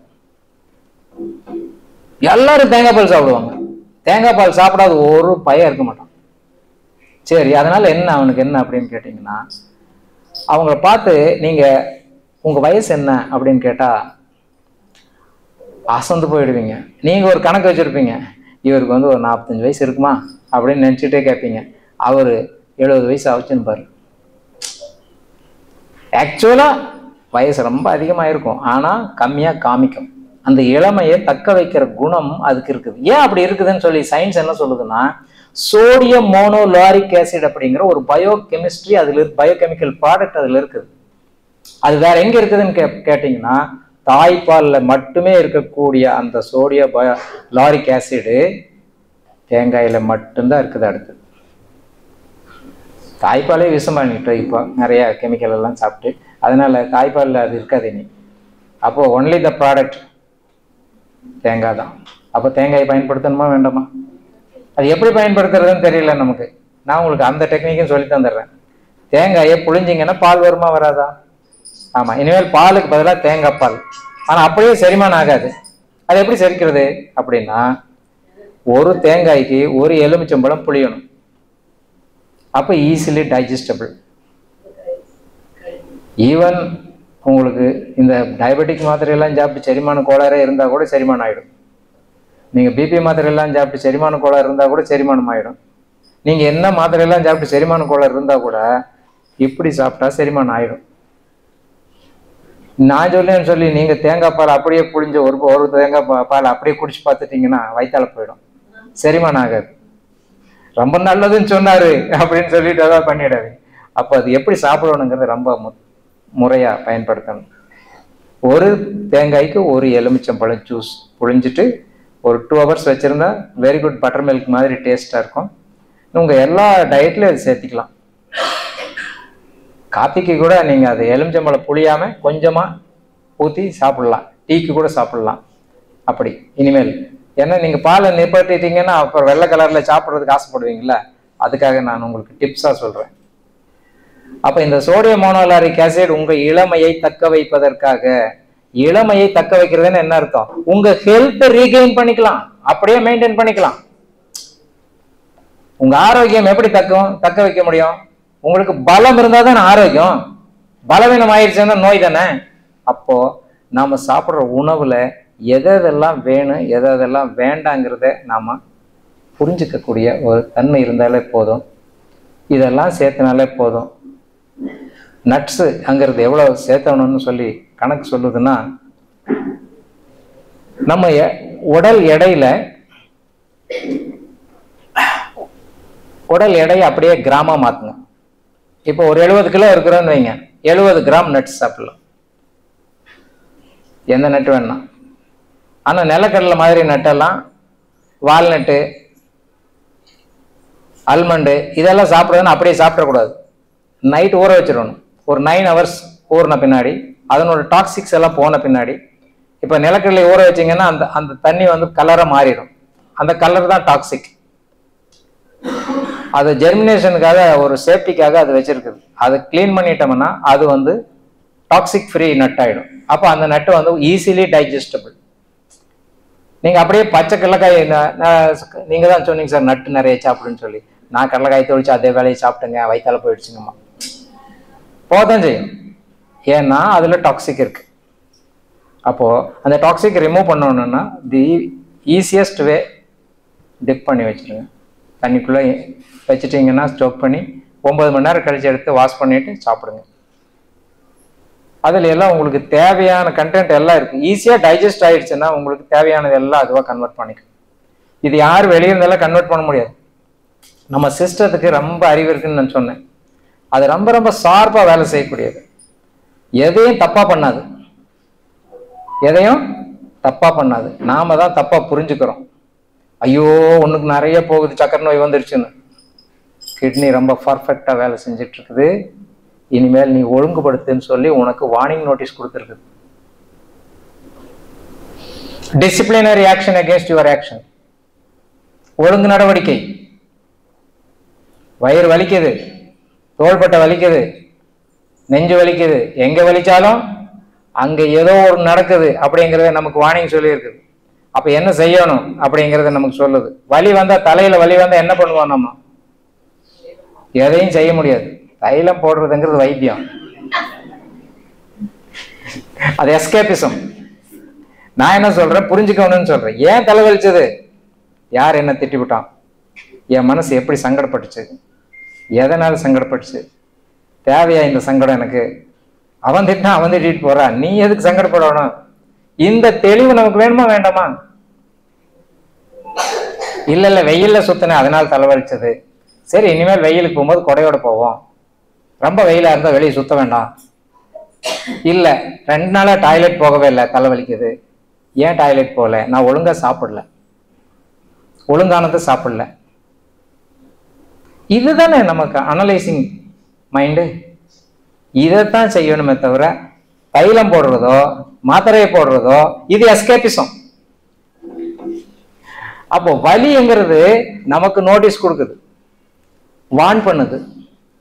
எல்லாரும் தேங்காய் பால் சாப்பிடுவாங்க. தேங்காய் பால் சாப்பிடாத ஒரு பையன் இருக்க மாட்டான். சரி, அதனால என்ன அவனுக்கு என்ன அப்படின்னு கேட்டீங்கன்னா, அவங்கள பார்த்து நீங்க உங்க வயசு என்ன அப்படின்னு கேட்டா அசந்து போயிடுவீங்க. நீங்க ஒரு கணக்கு வச்சிருப்பீங்க, இவருக்கு ஒரு 45 வயசு இருக்குமா அப்படின்னு நினைச்சுட்டே கேட்பீங்க. அவரு 70 வயசு ஆச்சுன்னு பாரு. ஆக்சுவலா வயசு ரொம்ப அதிகமா இருக்கும், ஆனா கம்மியா காமிக்கும். அந்த இளமையை தக்க வைக்கிற குணம் அதுக்கு இருக்குது. ஏன் அப்படி இருக்குதுன்னு சொல்லி சயின்ஸ் என்ன சொல்லுதுன்னா, சோடியம் மோனோலாரிக் ஆசிட் அப்படிங்கிற ஒரு பயோகெமிஸ்ட்ரி அதுல பயோகெமிக்கல் ப்ராடக்ட் அதுல இருக்குது. அது வேற எங்க இருக்குதுன்னு கேட்டீங்கன்னா, தாய்ப்பால்ல மட்டுமே இருக்கக்கூடிய அந்த சோடியம் லாரிக் ஆசிடு தேங்காயில மட்டும்தான் இருக்குது. அடுத்து தாய்ப்பாலே விஷம் பண்ணிட்டோம் இப்போ நிறைய கெமிக்கல் எல்லாம் சாப்பிட்டு, அதனால தாய்ப்பாலில் அது இருக்காது இனி. அப்போ ஒன்லி த ப்ராடக்ட் தேங்காய் தான். அப்போ தேங்காயை பயன்படுத்தணுமா வேண்டாமா? அது எப்படி பயன்படுத்துறதுன்னு தெரியல நமக்கு. நான் உங்களுக்கு அந்த டெக்னிக்கும் சொல்லி தந்துடுறேன். தேங்காயை புழிஞ்சிங்கன்னா பால் வருமா வராதா? ஆமாம், இனிமேல் பாலுக்கு பதிலாக தேங்காய் பால். ஆனால் அப்படியே செரிமானம் ஆகாது. அது எப்படி செரிக்கிறது அப்படின்னா, ஒரு தேங்காய்க்கு ஒரு எலுமிச்சம்பழம் புளியணும். அப்போ ஈஸிலி டைஜஸ்டபிள். ஈவன் உங்களுக்கு இந்த டயபெட்டிக் மாத்திரையெல்லாம் சாப்பிட்டு செரிமான கோளாறே இருந்தால் கூட செரிமானம் ஆகிடும். நீங்கள் பிபி மாத்திரையெல்லாம் சாப்பிட்டு செரிமான கோளாறு இருந்தால் கூட செரிமானம் ஆகிடும். நீங்கள் என்ன மாத்திரையெல்லாம் சாப்பிட்டு செரிமான கோளாறு இருந்தால் கூட இப்படி சாப்பிட்டா செரிமானம் ஆகிடும். நான் சொல்லேன்னு சொல்லி நீங்கள் தேங்காய் பால் அப்படியே புழிஞ்ச ஒரு தேங்காய் பால் அப்படியே குடிச்சு பார்த்துட்டீங்கன்னா வயிற்றால போயிடும், செரிமானம் ஆகாது. ரொம்ப நல்லதுன்னு சொன்னாரு அப்படின்னு சொல்லிட்டு அதான் பண்ணிடாது. அப்போ அது எப்படி சாப்பிடணுங்கிறது ரொம்ப முறையா பயன்படுத்தணும். ஒரு தேங்காய்க்கு ஒரு எலுமிச்சம்பழம் ஜூஸ் புழிஞ்சிட்டு ஒரு 2 hours வச்சுருந்தா வெரி குட் பட்டர் மில்க் மாதிரி டேஸ்ட்டாக இருக்கும். உங்கள் எல்லா டயட்லையும் அது சேர்த்திக்கலாம். காப்பிக்கு கூட நீங்கள் அது எலுமிச்சம்பழம் புளியாமல் கொஞ்சமாக ஊற்றி சாப்பிட்லாம், டீக்கு கூட சாப்பிட்லாம். அப்படி இனிமேல் ஏன்னா நீங்கள் பாலை நிப்பாட்டிட்டீங்கன்னா அப்புறம் வெள்ளை கலரில் சாப்பிட்றதுக்கு ஆசைப்படுவீங்களா, அதுக்காக நான் உங்களுக்கு டிப்ஸாக சொல்கிறேன். அப்போ இந்த சோடியம் மோனோலாரிக் ஆசிட் உங்கள் இளமையை தக்க வைப்பதற்காக, இளமையை தக்க வைக்கிறதுன்னு என்ன அர்த்தம், உங்கள் ஹெல்த்தை ரீகெயின் பண்ணிக்கலாம், அப்படியே மெயின்டைன் பண்ணிக்கலாம். உங்கள் ஆரோக்கியம் எப்படி தக்க வைக்க முடியும், உங்களுக்கு பலம் இருந்தால் தானே ஆரோக்கியம். பலவீனம் ஆயிடுச்சுன்னா நோய் தானே. அப்போ நாம சாப்பிட்ற உணவுல எதெல்லாம் வேணும் எதெல்லாம் வேண்டாங்கிறத நாம புரிஞ்சுக்கக்கூடிய ஒரு தன்மை இருந்தாலே போதும். இதெல்லாம் சேர்த்தனாலே போதும். நட்ஸு அங்கிறது எவ்வளோ சேர்த்தணும்னு சொல்லி கணக்கு சொல்லுதுன்னா, நம்ம உடல் எடையை அப்படியே கிராமா மாற்றுங்க. இப்போ ஒரு 70 கிலோ இருக்கிறோன்னு வைங்க, 70 கிராம் நட்ஸ் சாப்பிடலாம், எந்த நட்டு வேணா. ஆனால் நிலக்கடலை மாதிரி நட்டெல்லாம், வால்நட்டு, அல்மண்டு இதெல்லாம் சாப்பிட்றதுன்னு அப்படியே சாப்பிடக்கூடாது. நைட்டு ஊற வச்சிடணும். ஒரு 9 hours ஊறின பின்னாடி அதனோட டாக்ஸிக்ஸ் எல்லாம் போன பின்னாடி, இப்போ நிலக்கடலை ஊற வச்சிங்கன்னா அந்த தண்ணி வந்து கலராக மாறிடும். அந்த கலர் தான் டாக்ஸிக். அது ஜெர்மினேஷனுக்காக ஒரு சேஃப்டிக்காக அது வச்சிருக்குது. அதை கிளீன் பண்ணிட்டோம்னா அது வந்து டாக்ஸிக் ஃப்ரீ நட் ஆகிடும். அப்போ அந்த நட்டு வந்து ஈஸிலி டைஜஸ்டபிள். நீங்கள் அப்படியே பச்சை கடலக்காய், நீங்கள் தான் சொன்னீங்க சார் நட்டு நிறைய சாப்பிடுன்னு சொல்லி, நான் கடலக்காய் தொழிச்சு அதே வேலையை சாப்பிட்டுங்க, வயிற்றால போயிடுச்சுங்கம்மா, போதான் செய்யும். ஏன்னா அதில் டாக்ஸிக் இருக்கு. அப்போது அந்த டாக்ஸிக் ரிமூவ் பண்ணணுன்னா தி ஈஸியஸ்ட் வே, டிப் பண்ணி வச்சுருங்க. தண்ணிக்குள்ளே வச்சுட்டிங்கன்னா ஸ்டோக் பண்ணி 9 மணி நேரம் கழிச்சு எடுத்து வாஷ் பண்ணிவிட்டு சாப்பிடுங்க. அதில் எல்லாம் உங்களுக்கு தேவையான கண்டென்ட் எல்லாம் இருக்குது. ஈஸியாக டைஜஸ்ட் ஆகிடுச்சுன்னா உங்களுக்கு தேவையானது எல்லாம் அதுவாக கன்வெர்ட் பண்ணிக்கும். இது யார் வெளியே இருந்தெல்லாம் கன்வெர்ட் பண்ண முடியாது. நம்ம சிஸ்டத்துக்கு ரொம்ப அறிவு இருக்குன்னு நான் சொன்னேன். அது ரொம்ப ரொம்ப ஷார்ப்பாக வேலை செய்யக்கூடியது. எதையும் தப்பாக பண்ணாது, எதையும் தப்பாக பண்ணாது. நாம தான் தப்பாக புரிஞ்சுக்கிறோம். ஐயோ ஒன்றுக்கு நிறைய போகுது, சக்கரை நோய் வந்துருச்சுன்னு. கிட்னி ரொம்ப பர்ஃபெக்டாக வேலை செஞ்சுட்டு இருக்குது. இனிமேல் நீ ஒழுங்குபடுத்துன்னு சொல்லி உனக்கு வார்னிங் நோட்டீஸ் கொடுத்துருக்குது. Disciplinary action against your action, ஒழுங்கு நடவடிக்கை. வயிறு வலிக்குது, தோள்பட்டை வலிக்குது, நெஞ்சு வலிக்குது, எங்க வலிச்சாலும் அங்க ஏதோ ஒரு நடக்குது அப்படிங்கிறத நமக்கு வார்னிங் சொல்லி இருக்குது. அப்ப என்ன செய்யணும் அப்படிங்கிறத நமக்கு சொல்லுது. வலி வந்தா, தலையில வலி வந்தா என்ன பண்ணுவோம், நம்ம எதையும் செய்ய முடியாது. தைலம் போடுறதுங்கிறது வைத்தியம், அது எஸ்கேபிசம். நான் என்ன சொல்றேன், புரிஞ்சுக்கணும்னு சொல்றேன். ஏன் தலைவலிச்சது, யார் என்ன திட்டிவிட்டான், என் மனசு எப்படி சங்கடப்பட்டுச்சு, எதனால சங்கடப்பட்டுச்சு, தேவையா இந்த சங்கடம் எனக்கு, அவன் திட்டினா அவன் திட்டிட்டு போறான், நீ எதுக்கு சங்கடப்படணும். இந்த தெளிவு நமக்கு வேணுமா வேண்டாமா? இல்ல வெயில்ல சுத்தின அதனால தலைவலிச்சது, சரி இனிமேல் வெயிலுக்கு போகும்போது கொடையோட போவோம், ரொம்ப வெயிலா இருந்தா வெளியே சுத்த வேண்டாம். இல்ல 2 நாளா டாய்லெட் போகவே இல்லை, தலைவலிக்குது. ஏன் டாய்லெட் போகல, நான் ஒழுங்கா சாப்பிடல, ஒழுங்கானதை சாப்பிடல. இதுதானே நமக்கு அனலைசிங் மைண்டு. இதைத்தான் செய்யணுமே தவிர தைலம் போடுறதோ மாத்திரையை போடுறதோ இது எஸ்கேபிசம். அப்போ வலிங்கிறது நமக்கு நோட்டீஸ் கொடுக்குது, வான் பண்ணுது.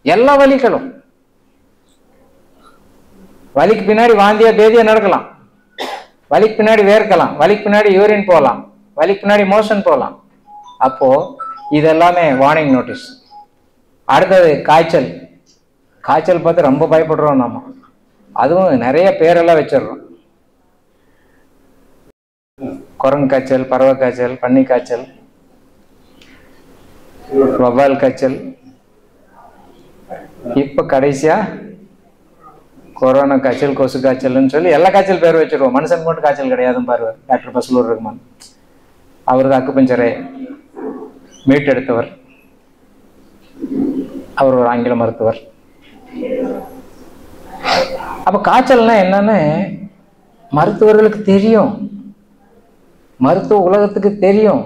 எல்லா வலிகளும், வலிக்கு பின்னாடி வாந்தியா பேதியா நடக்கலாம், வலிக்கு பின்னாடி வேர்க்கலாம், வலிக்கு பின்னாடி யூரின் போகலாம், வலிக்கு பின்னாடி மோஷன் போகலாம். அப்போ இதெல்லாமே வார்னிங் நோட்டீஸ். அடுத்தது காய்ச்சல். காய்ச்சல் பார்த்து ரொம்ப பயப்படுறோம் நம்ம. அதுவும் நிறைய பேரெல்லாம் வச்சிடுறோம். குரங்கு காய்ச்சல், பறவை காய்ச்சல், பன்னி காய்ச்சல், வவ்வால் காய்ச்சல், இப்ப கடைசியா கொரோனா காய்ச்சல், கொசு காய்ச்சல்னு சொல்லி எல்லா காய்ச்சல் பேர் வச்சிருவோம். மனுஷன் மட்டும் காய்ச்சல் கிடையாதுன்னு பாருவார் டாக்டர் பஸ்லூர் ரஹ்மான். அவரது அக்குபஞ்சரை மீட்டெடுத்தவர், அவர் ஒரு ஆங்கில மருத்துவர். அப்ப காய்ச்சல்னா என்னன்னு மருத்துவர்களுக்கு தெரியும். மருத்துவ உலகத்துக்கு தெரியும்.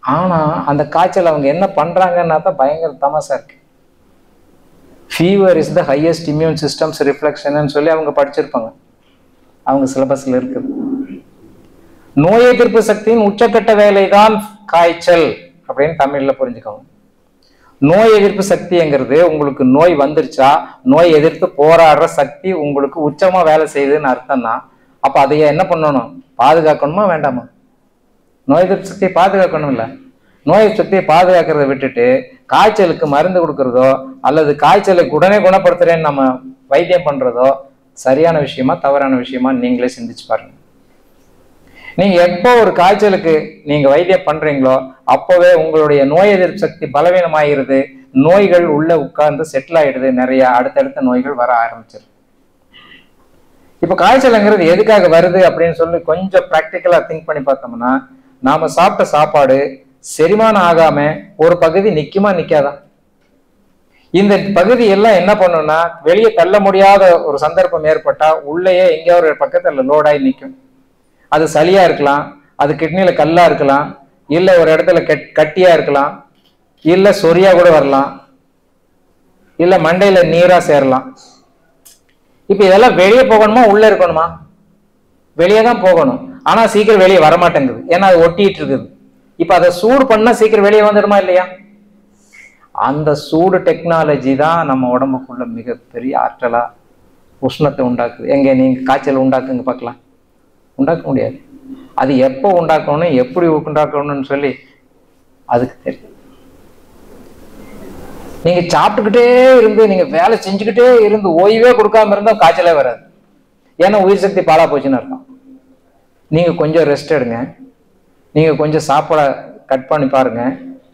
ஆனா அந்த காய்ச்சல் அவங்க என்ன பண்றாங்கன்னா தான் பயங்கர தமாசா இருக்கு. Fever is the highest immune systems reflection சொல்லி அவங்க படிச்சிருப்பாங்க, அவங்க சிலபஸ்ல இருக்குது. நோய் எதிர்ப்பு சக்தியின் உச்சக்கட்ட வேலை தான் காய்ச்சல் அப்படின்னு தமிழ்ல புரிஞ்சுக்கோங்க. நோய் எதிர்ப்பு சக்திங்கிறது உங்களுக்கு நோய் வந்துருச்சா, நோய் எதிர்த்து போராடுற சக்தி உங்களுக்கு உச்சமா வேலை செய்யுதுன்னு அர்த்தம்னா, அப்ப அதைய என்ன பண்ணணும்? பாதுகாக்கணுமா வேண்டாமா? நோய் எதிர்ப்பு சக்தியை பாதுகாக்கணும் இல்ல? நோய் எதிர்ப்பு சக்தியை பாதுகாக்கிறத விட்டுட்டு காய்ச்சலுக்கு மருந்து கொடுக்கறதோ அல்லது காய்ச்சலை உடனே குணப்படுத்துறேன்னு நம்ம வைத்தியம் பண்றதோ சரியான விஷயமா தவறான விஷயமா நீங்களே சிந்திச்சு பாருங்க. நீங்க எப்போ ஒரு காய்ச்சலுக்கு நீங்க வைத்தியம் பண்றீங்களோ அப்பவே உங்களுடைய நோய் எதிர்ப்பு சக்தி பலவீனமாயிருது, நோய்கள் உள்ள உட்கார்ந்து செட்டில் ஆயிடுது, நிறைய அடுத்தடுத்த நோய்கள் வர ஆரம்பிச்சிருது. இப்ப காய்ச்சல்ங்கிறது எதுக்காக வருது அப்படின்னு சொல்லி கொஞ்சம் பிராக்டிக்கலா திங்க் பண்ணி பார்த்தோம்னா, நாம சாப்பிட்ட சாப்பாடு செரிமானம் ஆகாம ஒரு பகுதி நிக்குமா நிக்காதா? இந்த பகுதி எல்லாம் என்ன பண்ணும்னா வெளியே தள்ள முடியாத ஒரு சந்தர்ப்பம் ஏற்பட்டா உள்ளேயே எங்கேயோ ஒரு பக்கத்துல லோடாகி நிற்கும். அது சளியா இருக்கலாம், அது கிட்னில கல்லா இருக்கலாம், இல்ல ஒரு இடத்துல கட்டியா இருக்கலாம், இல்ல சொரியா கூட வரலாம், இல்ல மண்டையில நீரா சேரலாம். இப்ப இதெல்லாம் வெளியே போகணுமா உள்ள இருக்கணுமா? வெளியே தான் போகணும். ஆனா சீக்கிரம் வெளியே வரமாட்டேங்குது, ஏன்னா அது ஒட்டிட்டு இருக்குது. இப்ப அதை சூடு பண்ணா சீக்கிரம் வெளியே வந்துடுமா இல்லையா? அந்த சூடு டெக்னாலஜி தான் நம்ம உடம்புக்குள்ள மிகப்பெரிய ஆற்றலா உஷ்ணத்தை உண்டாக்குது. எங்க நீங்க காய்ச்சல் உண்டாக்குங்க பார்க்கலாம், உண்டாக்க முடியாது. அது எப்போ உண்டாக்கணும், எப்படி உண்டாக்கணும்னு சொல்லி அதுக்கு தெரியும். நீங்க சாப்பிட்டுக்கிட்டே இருந்து நீங்க வேலை செஞ்சுக்கிட்டே இருந்து ஓய்வே கொடுக்காம இருந்தா காய்ச்சலே வராது. ஏன்னா உயிர் சக்தி பாலா போச்சுன்னு அர்த்தம். நீங்க கொஞ்சம் ரெஸ்ட் எடுங்க, நீங்க கொஞ்சம் சாப்பாடை கட் பண்ணி பாருங்க,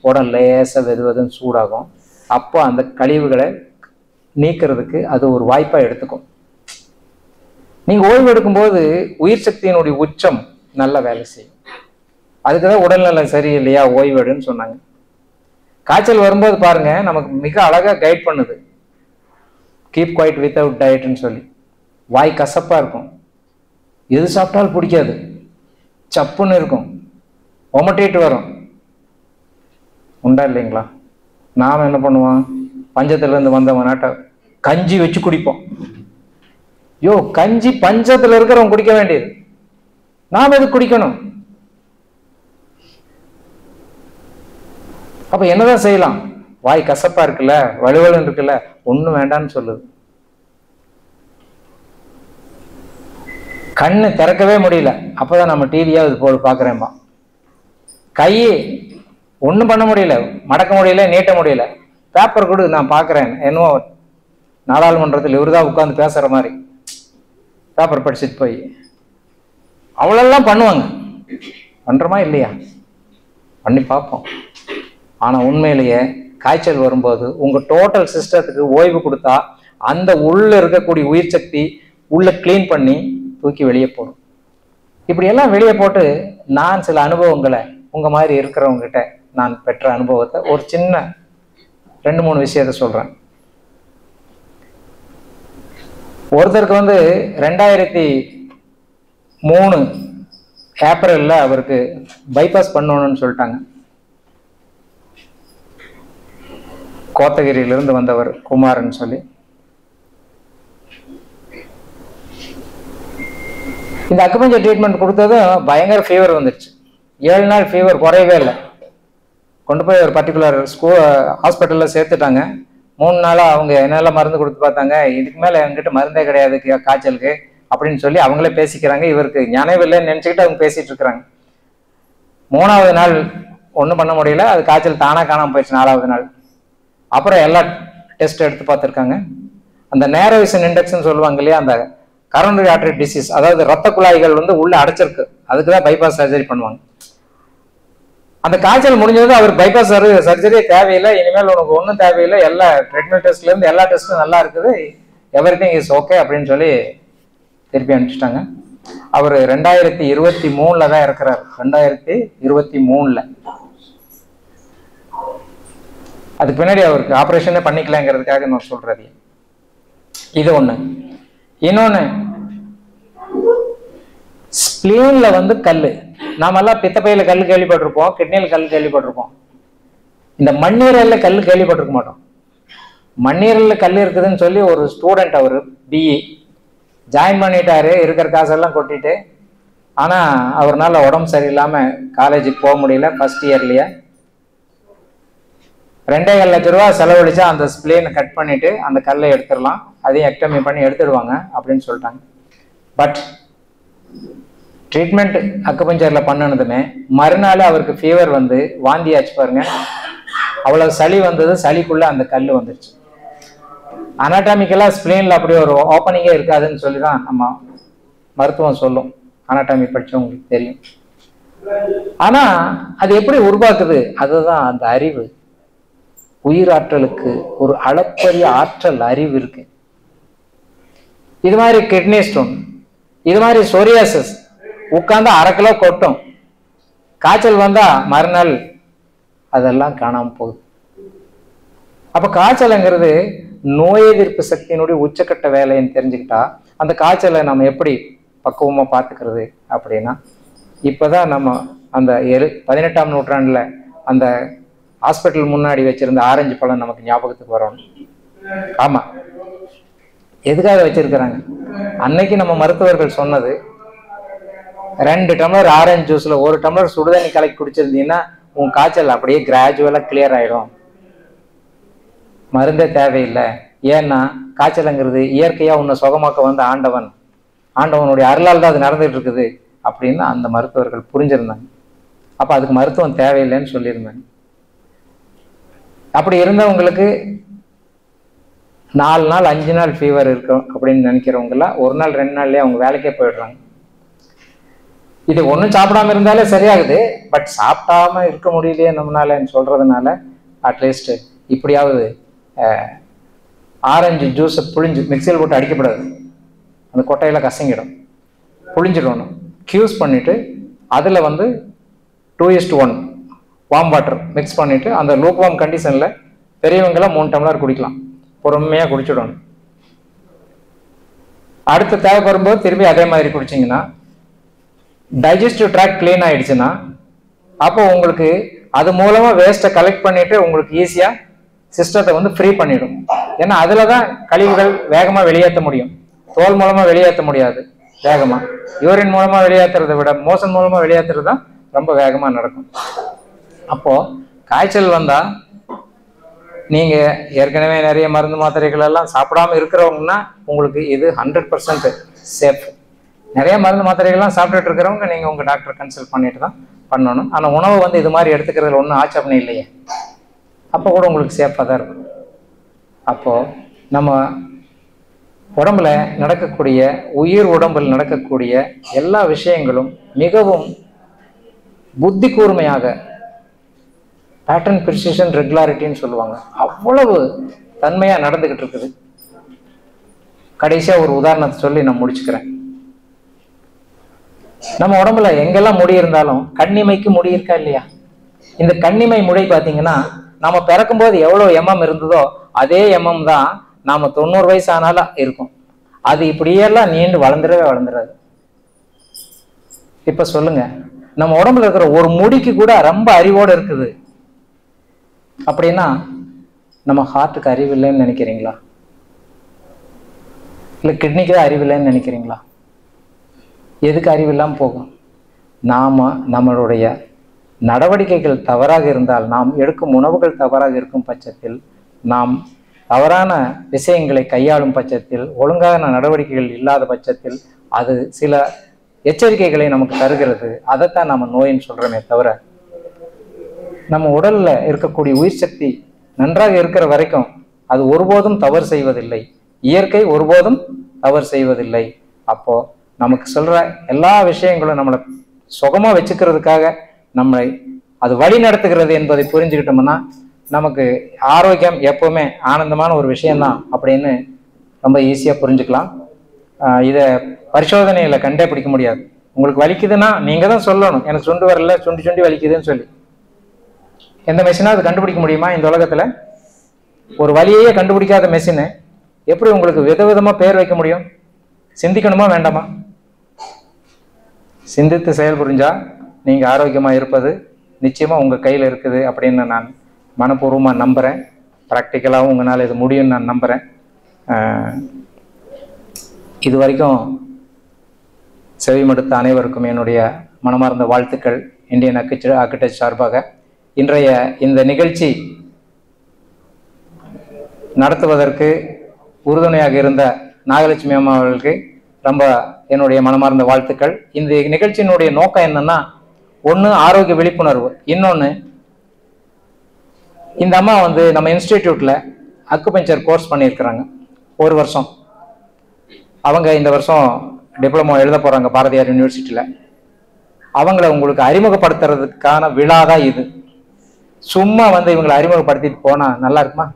உடல் லேசா வெதுவதுன்னு சூடாகும். அப்போ அந்த கழிவுகளை நீக்கிறதுக்கு அது ஒரு வாய்ப்பா எடுத்துக்கும். நீங்க ஓய்வு எடுக்கும்போது உயிர் சக்தியினுடைய உச்சம் நல்ல வேலை செய்யும். அதுக்குதான் உடல்நலம் சரியில்லையா ஓய்வு எடுன்னு சொன்னாங்க. காய்ச்சல் வரும்போது பாருங்க நமக்கு மிக அழகா கைட் பண்ணுது, கீப் குவைட் வித்தவுட் டயட்னு சொல்லி. வாய் கசப்பா இருக்கும், எது சாப்பிட்டாலும் பிடிக்காது, சப்புன்னு இருக்கும், ஒமட்டிட்டு வரும், உண்டா இல்லைங்களா? நாம என்ன பண்ணுவோம், பஞ்சத்துல இருந்து வந்தவங்க நாட்ட கஞ்சி வச்சு குடிப்போம். யோ, கஞ்சி பஞ்சத்துல இருக்கிறவங்க குடிக்க வேண்டியது, நாம எது குடிக்கணும்? அப்ப என்னதான் செய்யலாம்? வாய் கசப்பா இருக்குல்ல, வலுவலுன்னு இருக்குல்ல, ஒண்ணும் வேண்டான்னு சொல்லுது. கண்ணு திறக்கவே முடியல, அப்பதான் நம்ம டிவியாவது போட்டு பாக்குறேன்பா. கை ஒண்ணும் பண்ண முடியல, மடக்க முடியல, நீட்ட முடியல, பேப்பர் கொடு நான் பாக்குறேன், என்னவோ நாடாளுமன்றத்தில் இவருதான் உட்கார்ந்து பேசுற மாதிரி பேப்பர் படிச்சுட்டு போய் அவ்வளெல்லாம் பண்ணுவாங்க. பண்றோமா இல்லையா? பண்ணி பார்ப்போம். ஆனா உண்மையிலேயே காய்ச்சல் வரும்போது உங்க டோட்டல் சிஸ்டத்துக்கு ஓய்வு கொடுத்தா அந்த உள்ள இருக்கக்கூடிய உயிர் சக்தி உள்ள கிளீன் பண்ணி தூக்கி வெளியே போடும். இப்படி எல்லாம் வெளியே போட்டு நான் சில அனுபவங்களை உங்க மாதிரி இருக்கிறவங்க கிட்ட நான் பெற்ற அனுபவத்தை ஒரு சின்ன 2-3 விஷயத்த சொல்றேன். ஒருத்தருக்கு 2003 ஏப்ரல்ல அவருக்கு பைபாஸ் பண்ணணும்னு சொல்லிட்டாங்க. கோத்தகிரியிலிருந்து வந்தவர் குமார்ன்னு சொல்லி. இந்த அக்குபஞ்சர் ட்ரீட்மெண்ட் கொடுத்ததும் பயங்கர ஃபீவர் வந்துருச்சு. 7 நாள் ஃபீவர் குறையவே இல்லை. கொண்டு போய் ஒரு பர்டிகுலர் ஹாஸ்பிட்டலில் சேர்த்துட்டாங்க. 3 நாளாக அவங்க என்னெல்லாம் மருந்து கொடுத்து பார்த்தாங்க. இதுக்கு மேலே என்கிட்ட மருந்தே கிடையாது காய்ச்சலுக்கு அப்படின்னு சொல்லி அவங்களே பேசிக்கிறாங்க. இவருக்கு ஞானவே இல்லைன்னு நினச்சிக்கிட்டு அவங்க பேசிட்டு இருக்கிறாங்க. 3ஆவது நாள் ஒன்றும் பண்ண முடியல, அது காய்ச்சல் தானாக காணாமல் போயிடுச்சு. 4ஆவது நாள் அப்புறம் எல்லா டெஸ்ட் எடுத்து பார்த்துருக்காங்க. அந்த நேரோ விஷன் இண்டெக்ஸ்ன்னு சொல்லுவாங்க இல்லையா, அந்த கரோனரி ஆர்டரி டிசீஸ், அதாவது ரத்த குழாய்கள் உள்ள அடைச்சிருக்கு, அதுக்கு தான் பைபாஸ் சர்ஜரி பண்ணுவாங்க. அந்த காய்ச்சல் முடிஞ்சது அவர் பைபாஸ் சர்ஜரியே தேவையில்லை, இனிமேல் உனக்கு ஒன்றும் தேவையில்லை, எல்லா ட்ரீட்மெண்ட் டெஸ்ட்ல இருந்து எல்லா டெஸ்ட்டும் நல்லா இருக்குது, எவ்ரிதிங் இஸ் ஓகே அப்படின்னு சொல்லி திருப்பி அனுப்பிச்சிட்டாங்க. அவர் 2023 தான் இருக்கிறார். 2023 அதுக்கு பின்னாடி அவருக்கு ஆப்ரேஷனே பண்ணிக்கலாங்கிறதுக்காக நான் சொல்றது இது ஒண்ணு. இன்னொன்னு, ஸ்பிளீன்ல கல்லு நாமெல்லாம் பித்தப்பையில கல் கேள்விப்பட்டிருப்போம், கிட்னியில் கல் கேள்விப்பட்டிருப்போம். இந்த மண்ணீரல்ல கல் கேள்விப்பட்டிருக்க மாட்டோம். மண்ணீரல்ல கல் இருக்குதுன்னு சொல்லி ஒரு ஸ்டூடெண்ட், அவர் பிஇ ஜாயின் பண்ணிட்டாரு, இருக்கிற காசெல்லாம் கொட்டிட்டு. ஆனா அவர்னால உடம்பு சரியில்லாம காலேஜுக்கு போக முடியல. ஃபர்ஸ்ட் இயர்லயே 2.5 லட்சம் ரூபா செலவழிச்சா அந்த ஸ்பிளேனை கட் பண்ணிட்டு அந்த கல்லை எடுத்துடலாம், அதையும் எக்டமி பண்ணி எடுத்துடுவாங்க அப்படின்னு சொல்லிட்டாங்க. பட் ட்ரீட்மெண்ட் அக்குபஞ்சர்ல பண்ணனதுமே மறுநாள் அவருக்கு ஃபீவர் வந்து வாந்தி ஆச்சு பாருங்க. அவ்வளவு சளி வந்தது, சளிக்குள்ள அந்த கல் வந்துருச்சு. அனாட்டாமிக்கலா ஸ்பிளேன்ல அப்படி ஒரு ஓப்பனிங்கே இருக்காதுன்னு சொல்லிதான் நம்ம மருத்துவம் சொல்லும். அனாட்டாமி படிச்சவங்களுக்கு தெரியும். ஆனா அது எப்படி உருவாக்குது? அதுதான் அந்த அறிவு. உயிராற்றலுக்கு ஒரு அளப்பரிய ஆற்றல் அறிவு இருக்கு. இது மாதிரி கிட்னி ஸ்டோன், இது மாதிரி சோரியாசிஸ் உட்கார்ந்து 1/2 கிலோ கொட்டும். காய்ச்சல் வந்தா மறுநாள் அதெல்லாம் காணாம போகுது. அப்ப காய்ச்சலுங்கிறது நோய் எதிர்ப்பு சக்தியினுடைய உச்சக்கட்ட வேலைன்னு தெரிஞ்சுக்கிட்டா அந்த காய்ச்சலை நம்ம எப்படி பக்குவமா பார்த்துக்கிறது அப்படின்னா, இப்பதான் நம்ம அந்த 18ஆம் நூற்றாண்டுல அந்த ஹாஸ்பிட்டல் முன்னாடி வச்சிருந்த ஆரஞ்சு பழம் நமக்கு ஞாபகத்துக்கு வரணும். ஆமா, எதுக்காக வச்சிருக்கிறாங்க? அன்னைக்கு நம்ம மருத்துவர்கள் சொன்னது, 2 டம்ளர் ஆரஞ்சு ஜூஸ்ல 1 டம்ளர் சுடுதண்ணி கலக்கி குடிச்சிருந்தீங்கன்னா உன் காய்ச்சல் அப்படியே கிராஜுவலா கிளியர் ஆயிடும், மருந்தே தேவையில்லை. ஏன்னா காய்ச்சலுங்கிறது இயற்கையா உன்னை சுகமாக்க வந்த ஆண்டவனுடைய அருளால் தான் அது நடந்துட்டு இருக்குது அப்படின்னு அந்த மருத்துவர்கள் புரிஞ்சிருந்தாங்க. அப்ப அதுக்கு மருத்துவம் தேவையில்லைன்னு சொல்லியிருந்தாங்க. அப்படி இருந்தவங்களுக்கு 4 நாள் 5 நாள் ஃபீவர் இருக்கும் அப்படின்னு நினைக்கிறவங்கலாம் 1 நாள் 2 நாள்லயே அவங்க வேலைக்கே போயிடுறாங்க. இது ஒன்றும் சாப்பிடாம இருந்தாலே சரியாகுது. பட் சாப்பிடாம இருக்க முடியலையே நம்மளாலன்னு சொல்றதுனால அட்லீஸ்ட் இப்படியாவது ஆரஞ்சு ஜூஸை புழிஞ்சு மிக்சியில் போட்டு அடிக்கப்படாது, அந்த கொட்டையில கசங்கிடும், புழிஞ்சிடணும். கியூஸ் பண்ணிட்டு அதில் வந்து 2:1 வார்ம் வாட்டர் மிக்ஸ் பண்ணிட்டு அந்த லூக் வார்ம் கண்டிஷன்ல பெரியவங்களாம் 3 டம்ளர் குடிக்கலாம். பொறுமையா குடிச்சிடணும். அடுத்து தேவைப்படும்போது திரும்பி அதே மாதிரி குடிச்சிங்கன்னா டைஜஸ்டிவ் ட்ராக்ட் கிளீன் ஆயிடுச்சுன்னா அப்போ உங்களுக்கு அது மூலமா வேஸ்ட்டை கலெக்ட் பண்ணிட்டு உங்களுக்கு ஈஸியா சிஸ்டத்தை வந்து ஃப்ரீ பண்ணிடும். ஏன்னா அதுலதான் கழிவுகள் வேகமா வெளியேற்ற முடியும். தோல் மூலமா வெளியேற்ற முடியாது வேகமா. யூரின் மூலமா வெளியேற்றுறதை விட மோஷன் மூலமா வெளியேற்றுறது தான் ரொம்ப வேகமா நடக்கும். அப்போ காய்ச்சல் வந்தா நீங்க ஏற்கனவே நிறைய மருந்து மாத்திரைகள் எல்லாம் சாப்பிடாம இருக்கிறவங்கன்னா உங்களுக்கு இது 100% சேஃப். நிறைய மருந்து மாத்திரைகள்லாம் சாப்பிட்டுட்டு இருக்கிறவங்க நீங்க உங்க டாக்டர் கன்சல்ட் பண்ணிட்டு தான் பண்ணணும். ஆனா உணவு வந்து இது மாதிரி எடுத்துக்கிறதுல ஒன்றும் ஆட்சேபனை இல்லையே, அப்போ கூட உங்களுக்கு சேஃபாக தான் இருக்கும். அப்போ நம்ம உடம்புல நடக்கக்கூடிய உயிர் உடம்பில் நடக்கக்கூடிய எல்லா விஷயங்களும் மிகவும் புத்தி கூர்மையாக பேட்டர்ன் ப்ரிசிஷன் ரெகுலாரிட்டின்னு சொல்லுவாங்க, அவ்வளவு தன்மையா நடந்துகிட்டு இருக்குது. கடைசியா ஒரு உதாரணத்தை சொல்லி நான் முடிச்சுக்கிறேன். நம்ம உடம்புல எங்கெல்லாம் முடி இருந்தாலும் கண்ணிமைக்கு முடி இருக்கா இல்லையா? இந்த கண்ணிமை முடி பார்த்தீங்கன்னா நம்ம பிறக்கும் போது எவ்வளவு எம்எம் இருந்ததோ அதே எம்எம் தான் நாம 90 வயசு ஆனாலும் இருக்கும். அது இப்படியெல்லாம் நீண்டு வளர்ந்துடாது. இப்ப சொல்லுங்க, நம்ம உடம்புல இருக்கிற ஒரு முடிக்கு கூட ரொம்ப அறிவோடு இருக்குது அப்படின்னா நம்ம ஹார்ட்டுக்கு அறிவு இல்லைன்னு நினைக்கிறீங்களா? இல்லை கிட்னிக்கு தான் அறிவு இல்லைன்னு நினைக்கிறீங்களா? எதுக்கு அறிவு இல்லாமல் போகும்? நம்மளுடைய நடவடிக்கைகள் தவறாக இருந்தால், நாம் எடுக்கும் உணவுகள் தவறாக இருக்கும் பட்சத்தில், நாம் தவறான விஷயங்களை கையாளும் பட்சத்தில், ஒழுங்கான நடவடிக்கைகள் இல்லாத பட்சத்தில் அது சில எச்சரிக்கைகளை நமக்கு தருகிறது. அதைத்தான் நம்ம நோயின்னு சொல்றோமே தவிர, நம்ம உடல்ல இருக்கக்கூடிய உயிர் சக்தி நன்றாக இருக்கிற வரைக்கும் அது ஒருபோதும் தவறு செய்வதில்லை. இயற்கை ஒருபோதும் தவறு செய்வதில்லை. அப்போ நமக்கு சொல்ற எல்லா விஷயங்களும் நம்மளை சுகமா வச்சுக்கிறதுக்காக நம்மளை அது வழி நடத்துகிறது என்பதை புரிஞ்சுக்கிட்டோம்னா நமக்கு ஆரோக்கியம் எப்பவுமே ஆனந்தமான ஒரு விஷயம்தான் அப்படின்னு ரொம்ப ஈஸியா புரிஞ்சுக்கலாம். இதை பரிசோதனையில கண்டே பிடிக்க முடியாது. உங்களுக்கு வலிக்குதுன்னா நீங்க தான் சொல்லணும், எனக்கு சுண்டு வரல, சுண்டி வலிக்குதுன்னு சொல்லி. எந்த மெஷினாவது கண்டுபிடிக்க முடியுமா இந்த உலகத்துல? ஒரு வலியையே கண்டுபிடிக்காத மெஷின் எப்படி உங்களுக்கு விதவிதமா பேர் வைக்க முடியும்? சிந்திக்கணுமா வேண்டாமா? சிந்தித்து செயல் புரிஞ்சா நீங்கள் ஆரோக்கியமாக இருப்பது நிச்சயமாக உங்கள் கையில் இருக்குது அப்படின்னு நான் மனப்பூர்வமாக நம்புகிறேன். ப்ராக்டிக்கலாகவும் உங்களால் இது முடியும்னு நான் நம்புகிறேன். இது வரைக்கும் செவிமடுத்த அனைவருக்கும் என்னுடைய மனமார்ந்த வாழ்த்துக்கள். இந்தியன் ஆர்க்கிடெக்ட் சார்பாக இன்றைய இந்த நிகழ்ச்சி நடத்துவதற்கு உறுதுணையாக இருந்த நாகலட்சுமி அம்மா அவர்களுக்கு ரொம்ப என்னுடைய மனமார்ந்த வாழ்த்துக்கள். இந்த நிகழ்ச்சியினுடைய நோக்கம் என்னன்னா, ஒன்று ஆரோக்கிய விழிப்புணர்வு, இன்னொன்று இந்த அம்மா வந்து நம்ம இன்ஸ்டிடியூட்டில் அக்குபஞ்சர் கோர்ஸ் பண்ணியிருக்கிறாங்க 1 வருஷம். அவங்க இந்த வருஷம் டிப்ளமோ எழுத போகிறாங்க பாரதியார் யூனிவர்சிட்டியில். அவங்கள உங்களுக்கு அறிமுகப்படுத்துறதுக்கான விழா தான் இது. சும்மா வந்து இவங்களை அறிமுகப்படுத்திட்டு போனால் நல்லா இருக்குமா?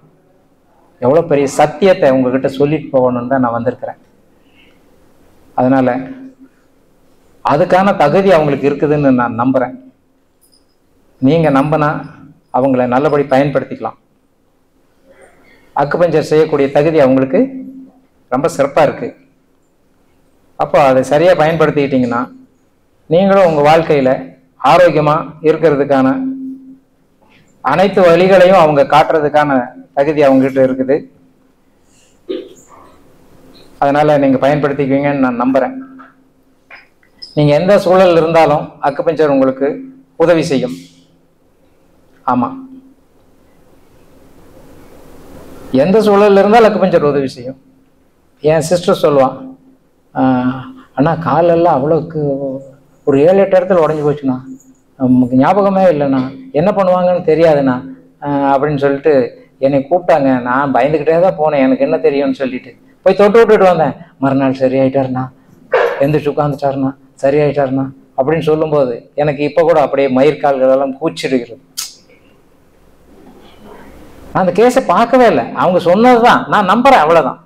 எவ்வளோ பெரிய சத்தியத்தை உங்ககிட்ட சொல்லிட்டு போகணுன்னு தான் நான் வந்திருக்கிறேன். அதனால் அதுக்கான தகுதி அவங்களுக்கு இருக்குதுன்னு நான் நம்புகிறேன். நீங்கள் நம்பினா அவங்கள நல்லபடி பயன்படுத்திக்கலாம். அக்குபஞ்சர் செய்யக்கூடிய தகுதி அவங்களுக்கு ரொம்ப சிறப்பாக இருக்குது. அப்போ அதை சரியாக பயன்படுத்திக்கிட்டிங்கன்னா நீங்களும் உங்கள் வாழ்க்கையில் ஆரோக்கியமாக இருக்கிறதுக்கான அனைத்து வழிகளையும் அவங்க காட்டுறதுக்கான தகுதி அவங்ககிட்ட இருக்குது. அதனால் நீங்கள் பயன்படுத்திக்குவீங்கன்னு நான் நம்புகிறேன். நீங்கள் எந்த சூழல் இருந்தாலும் அக்குபஞ்சர் உங்களுக்கு உதவி செய்யும். ஆமாம், எந்த சூழலில் இருந்தாலும் அக்குபஞ்சர் உதவி செய்யும். என் சிஸ்டர் சொல்லுவான், அண்ணா காலெல்லாம் அவ்வளோக்கு ஒரு 7-8 இடத்துல உடஞ்சி போச்சுண்ணா, நமக்கு ஞாபகமே இல்லைண்ணா, என்ன பண்ணுவாங்கன்னு தெரியாதுண்ணா அப்படின்னு சொல்லிட்டு என்னை கூப்பிட்டாங்க. நான் பயந்துக்கிட்டே தான் போனேன், எனக்கு என்ன தெரியும்னு சொல்லிட்டு போய் தொட்டு விட்டுட்டு வந்தேன். மறுநாள் சரியாயிட்டாருண்ணா, எந்திரிச்சு உட்காந்துட்டாருண்ணா, சரியாயிட்டாருண்ணா அப்படின்னு சொல்லும்போது எனக்கு இப்போ கூட அப்படியே மயிர்கால்கள் எல்லாம் கூச்சிடுகிறது. நான் அந்த கேஸை பார்க்கவே இல்லை, அவங்க சொன்னது தான் நான் நம்புறேன், அவ்வளோதான்.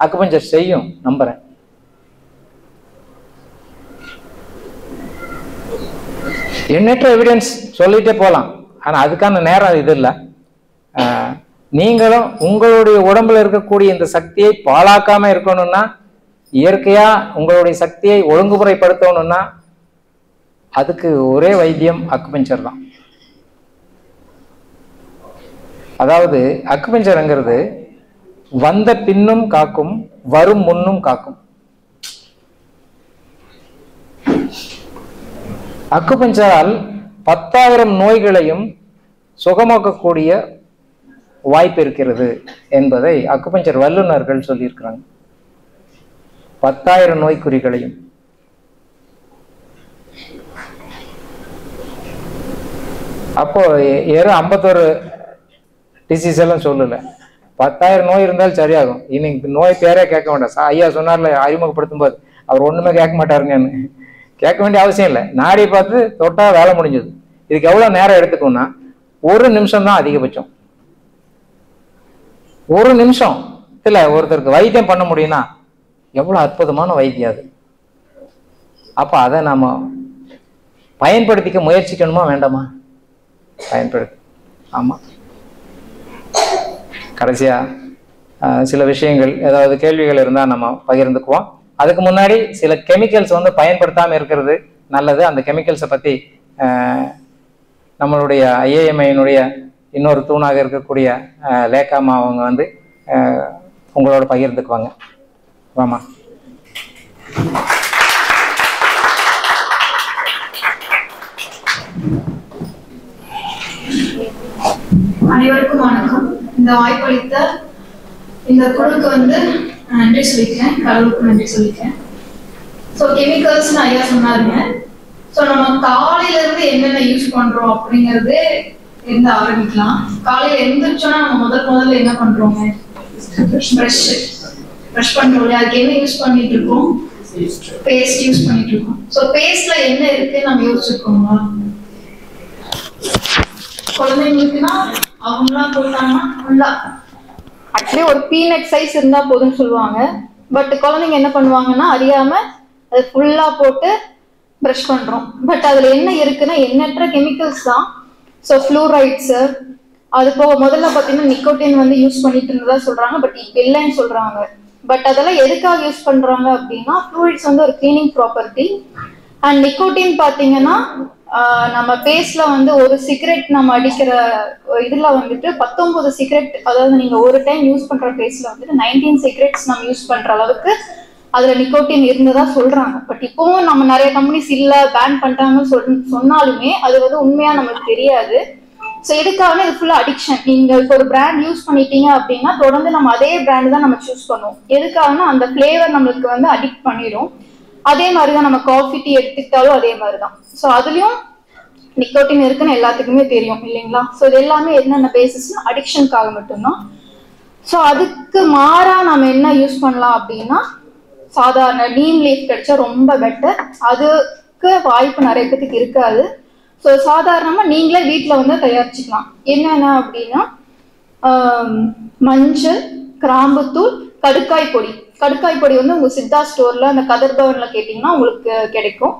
அக்குபஞ்சர் செய்யும், நம்புறேன். எண்ணற்ற எவிடன்ஸ் சொல்லிட்டே போகலாம், ஆனால் அதுக்கான நேரம் இது இல்லை. நீங்களும் உங்களுடைய உடம்புல இருக்கக்கூடிய இந்த சக்தியை பாழாக்காம இருக்கணும்னா, இயற்கையா உங்களுடைய சக்தியை ஒழுங்குமுறைப்படுத்தணும்னா அதுக்கு ஒரே வைத்தியம் அக்குபஞ்சர் தான். அதாவது அக்குபஞ்சர்ங்கிறது வந்த பின்னும் காக்கும், வரும் முன்னும் காக்கும். அக்குபஞ்சரால் 10,000 நோய்களையும் சுகமாக்கக்கூடிய வாய்ப்பு இருக்கிறது என்பதை அக்குபஞ்சர் வல்லுநர்கள் சொல்லியிருக்கிறாங்க. 10,000 நோய்க்குறிகளையும். அப்போ 51 டிசீஸ் எல்லாம் சொல்லல, 10,000 நோய் இருந்தாலும் சரியாகும். இன்னைக்கு நோய் பேரே கேட்க வேண்டாம். ஐயா சொன்னார்ல அறிமுகப்படுத்தும் போது, அவர் ஒண்ணுமே கேட்க மாட்டாருங்கன்னு. கேட்க வேண்டிய அவசியம் இல்லை, நாடி பார்த்து தொட்டா வேலை முடிஞ்சது. இதுக்கு எவ்வளவு நேரம் எடுத்துக்கும்னா 1 நிமிஷம் தான் அதிகபட்சம். 1 நிமிஷம் இல்ல ஒருத்தருக்கு வைத்தியம் பண்ண முடியும்னா எவ்வளவு அற்புதமான வைத்தியம் அது. அப்ப அதை நாம பயன்படுத்திக்க முயற்சிக்கணுமா வேண்டாமா? பயன்படுத்தி. ஆமா, கடைசியா சில விஷயங்கள், ஏதாவது கேள்விகள் இருந்தா நம்ம பகிர்ந்துக்குவோம். அதுக்கு முன்னாடி சில கெமிக்கல்ஸ் வந்து பயன்படுத்தாம இருக்கிறது நல்லது. அந்த கெமிக்கல்ஸை பத்தி நம்மளுடைய ஐஏஎம்ஐனுடைய இன்னொரு தூணாக இருக்கக்கூடிய லேக்காமா அவங்க வந்து உங்களோட பகிர்ந்துக்குவாங்க. வாமா. அனைவருக்கும் வணக்கம். இந்த வாய்ப்பளித்த இந்த குழுக்கு வந்து நன்றி சொல்லிக்கிறேன், கடவுளுக்கு நன்றி சொல்லிக்கிறேன். ஸோ கெமிக்கல்ஸ் ஐயா சொன்னாருங்க. ஸோ நம்ம காலையில இருந்து என்னென்ன யூஸ் பண்றோம் அப்படிங்கறது இருந்து ஆரம்பிக்கலாம். காலையில எழுந்திரிச்சோன்னா நம்ம முதல்ல என்ன பண்றோங்க? ப்ரஷ் பண்றோம். அதுக்கு என்ன யூஸ் பண்ணிட்டு இருக்கோம்? பேஸ்ட் யூஸ் பண்ணிட்டு இருக்கோம். ஸோ பேஸ்ட்ல என்ன இருக்கு நம்ம யோசிச்சிருக்கோங்களா? குழந்தைங்களுக்குன்னா அவங்களா போட்டாங்கன்னா ஃபுல்லா ஆக்சுவலி ஒரு பீனட் சைஸ் இருந்தா போதும்னு சொல்லுவாங்க. பட் குழந்தைங்க என்ன பண்ணுவாங்கன்னா அறியாம அதை ஃபுல்லா போட்டு ப்ரஷ் பண்றோம். பட் அதுல என்ன இருக்குன்னா எண்ணற்ற கெமிக்கல்ஸ் தான். ஸோ ஃப்ளூரைட்ஸ், அது போக முதல்ல பார்த்தீங்கன்னா நிக்கோட்டின் வந்து யூஸ் பண்ணிட்டு இருந்ததா சொல்றாங்க, பட் இப்போ இல்லைன்னு சொல்றாங்க. பட் அதெல்லாம் எதுக்காக யூஸ் பண்றாங்க அப்படின்னா ஃப்ளூயிட்ஸ் வந்து ஒரு கிளீனிங் ப்ராப்பர்ட்டி. அண்ட் நிக்கோட்டின் பார்த்தீங்கன்னா நம்ம பேஸ்ல வந்து ஒரு சிகரெட் நம்ம அடிக்கிற இதுல வந்துட்டு 19 சிகரெட், அதாவது நீங்க ஒரு டைம் யூஸ் பண்ற பேஸ்ல வந்துட்டு 19 சிகரெட்ஸ் நம்ம யூஸ் பண்ற அளவுக்கு அதுல நிக்கோட்டின் இருந்ததா சொல்றாங்க. பட் இப்பவும் நம்ம நிறைய கம்பெனிஸ் இல்ல பேன் பண்ணிட்டாங்கன்னு சொன்னாலுமே அது வந்து உண்மையா நமக்கு தெரியாது. ஸோ எதுக்காக இது ஃபுல்லா அடிக்ஷன். நீங்க இப்போ ஒரு பிராண்ட் யூஸ் பண்ணிட்டீங்க அப்படின்னா தொடர்ந்து நம்ம அதே பிராண்ட் தான் நம்ம சூஸ் பண்ணுவோம். எதுக்காகனா அந்த ஃபிளேவர் நம்மளுக்கு வந்து அடிக்ட் பண்ணிடும். அதே மாதிரிதான் நம்ம காஃபி டீ எடுத்துக்கிட்டாலும் அதே மாதிரிதான். ஸோ அதுலயும் நிக்கோட்டின் இருக்குன்னு எல்லாத்துக்குமே தெரியும் இல்லைங்களா. ஸோ இது எல்லாமே என்னென்ன பேசிஸ்னா அடிக்ஷனுக்காக மட்டும்தான். ஸோ அதுக்கு மாறா நம்ம என்ன யூஸ் பண்ணலாம் அப்படின்னா சாதாரண நீம் லீஃப் கிடைச்சா ரொம்ப பெட்டர். அதுக்கு வாய்ப்பு நிறைய பேருக்கு இருக்காது. ஸோ சாதாரணமா நீங்களே வீட்டில் வந்து தயாரிச்சுக்கலாம். என்னென்ன அப்படின்னா மஞ்சள், கிராம்புத்தூள், கடுக்காய் பொடி. கடுக்காய் பொடி வந்து உங்க சித்தா ஸ்டோர்ல அந்த கதர் பவன்ல கேட்டீங்கன்னா உங்களுக்கு கிடைக்கும்.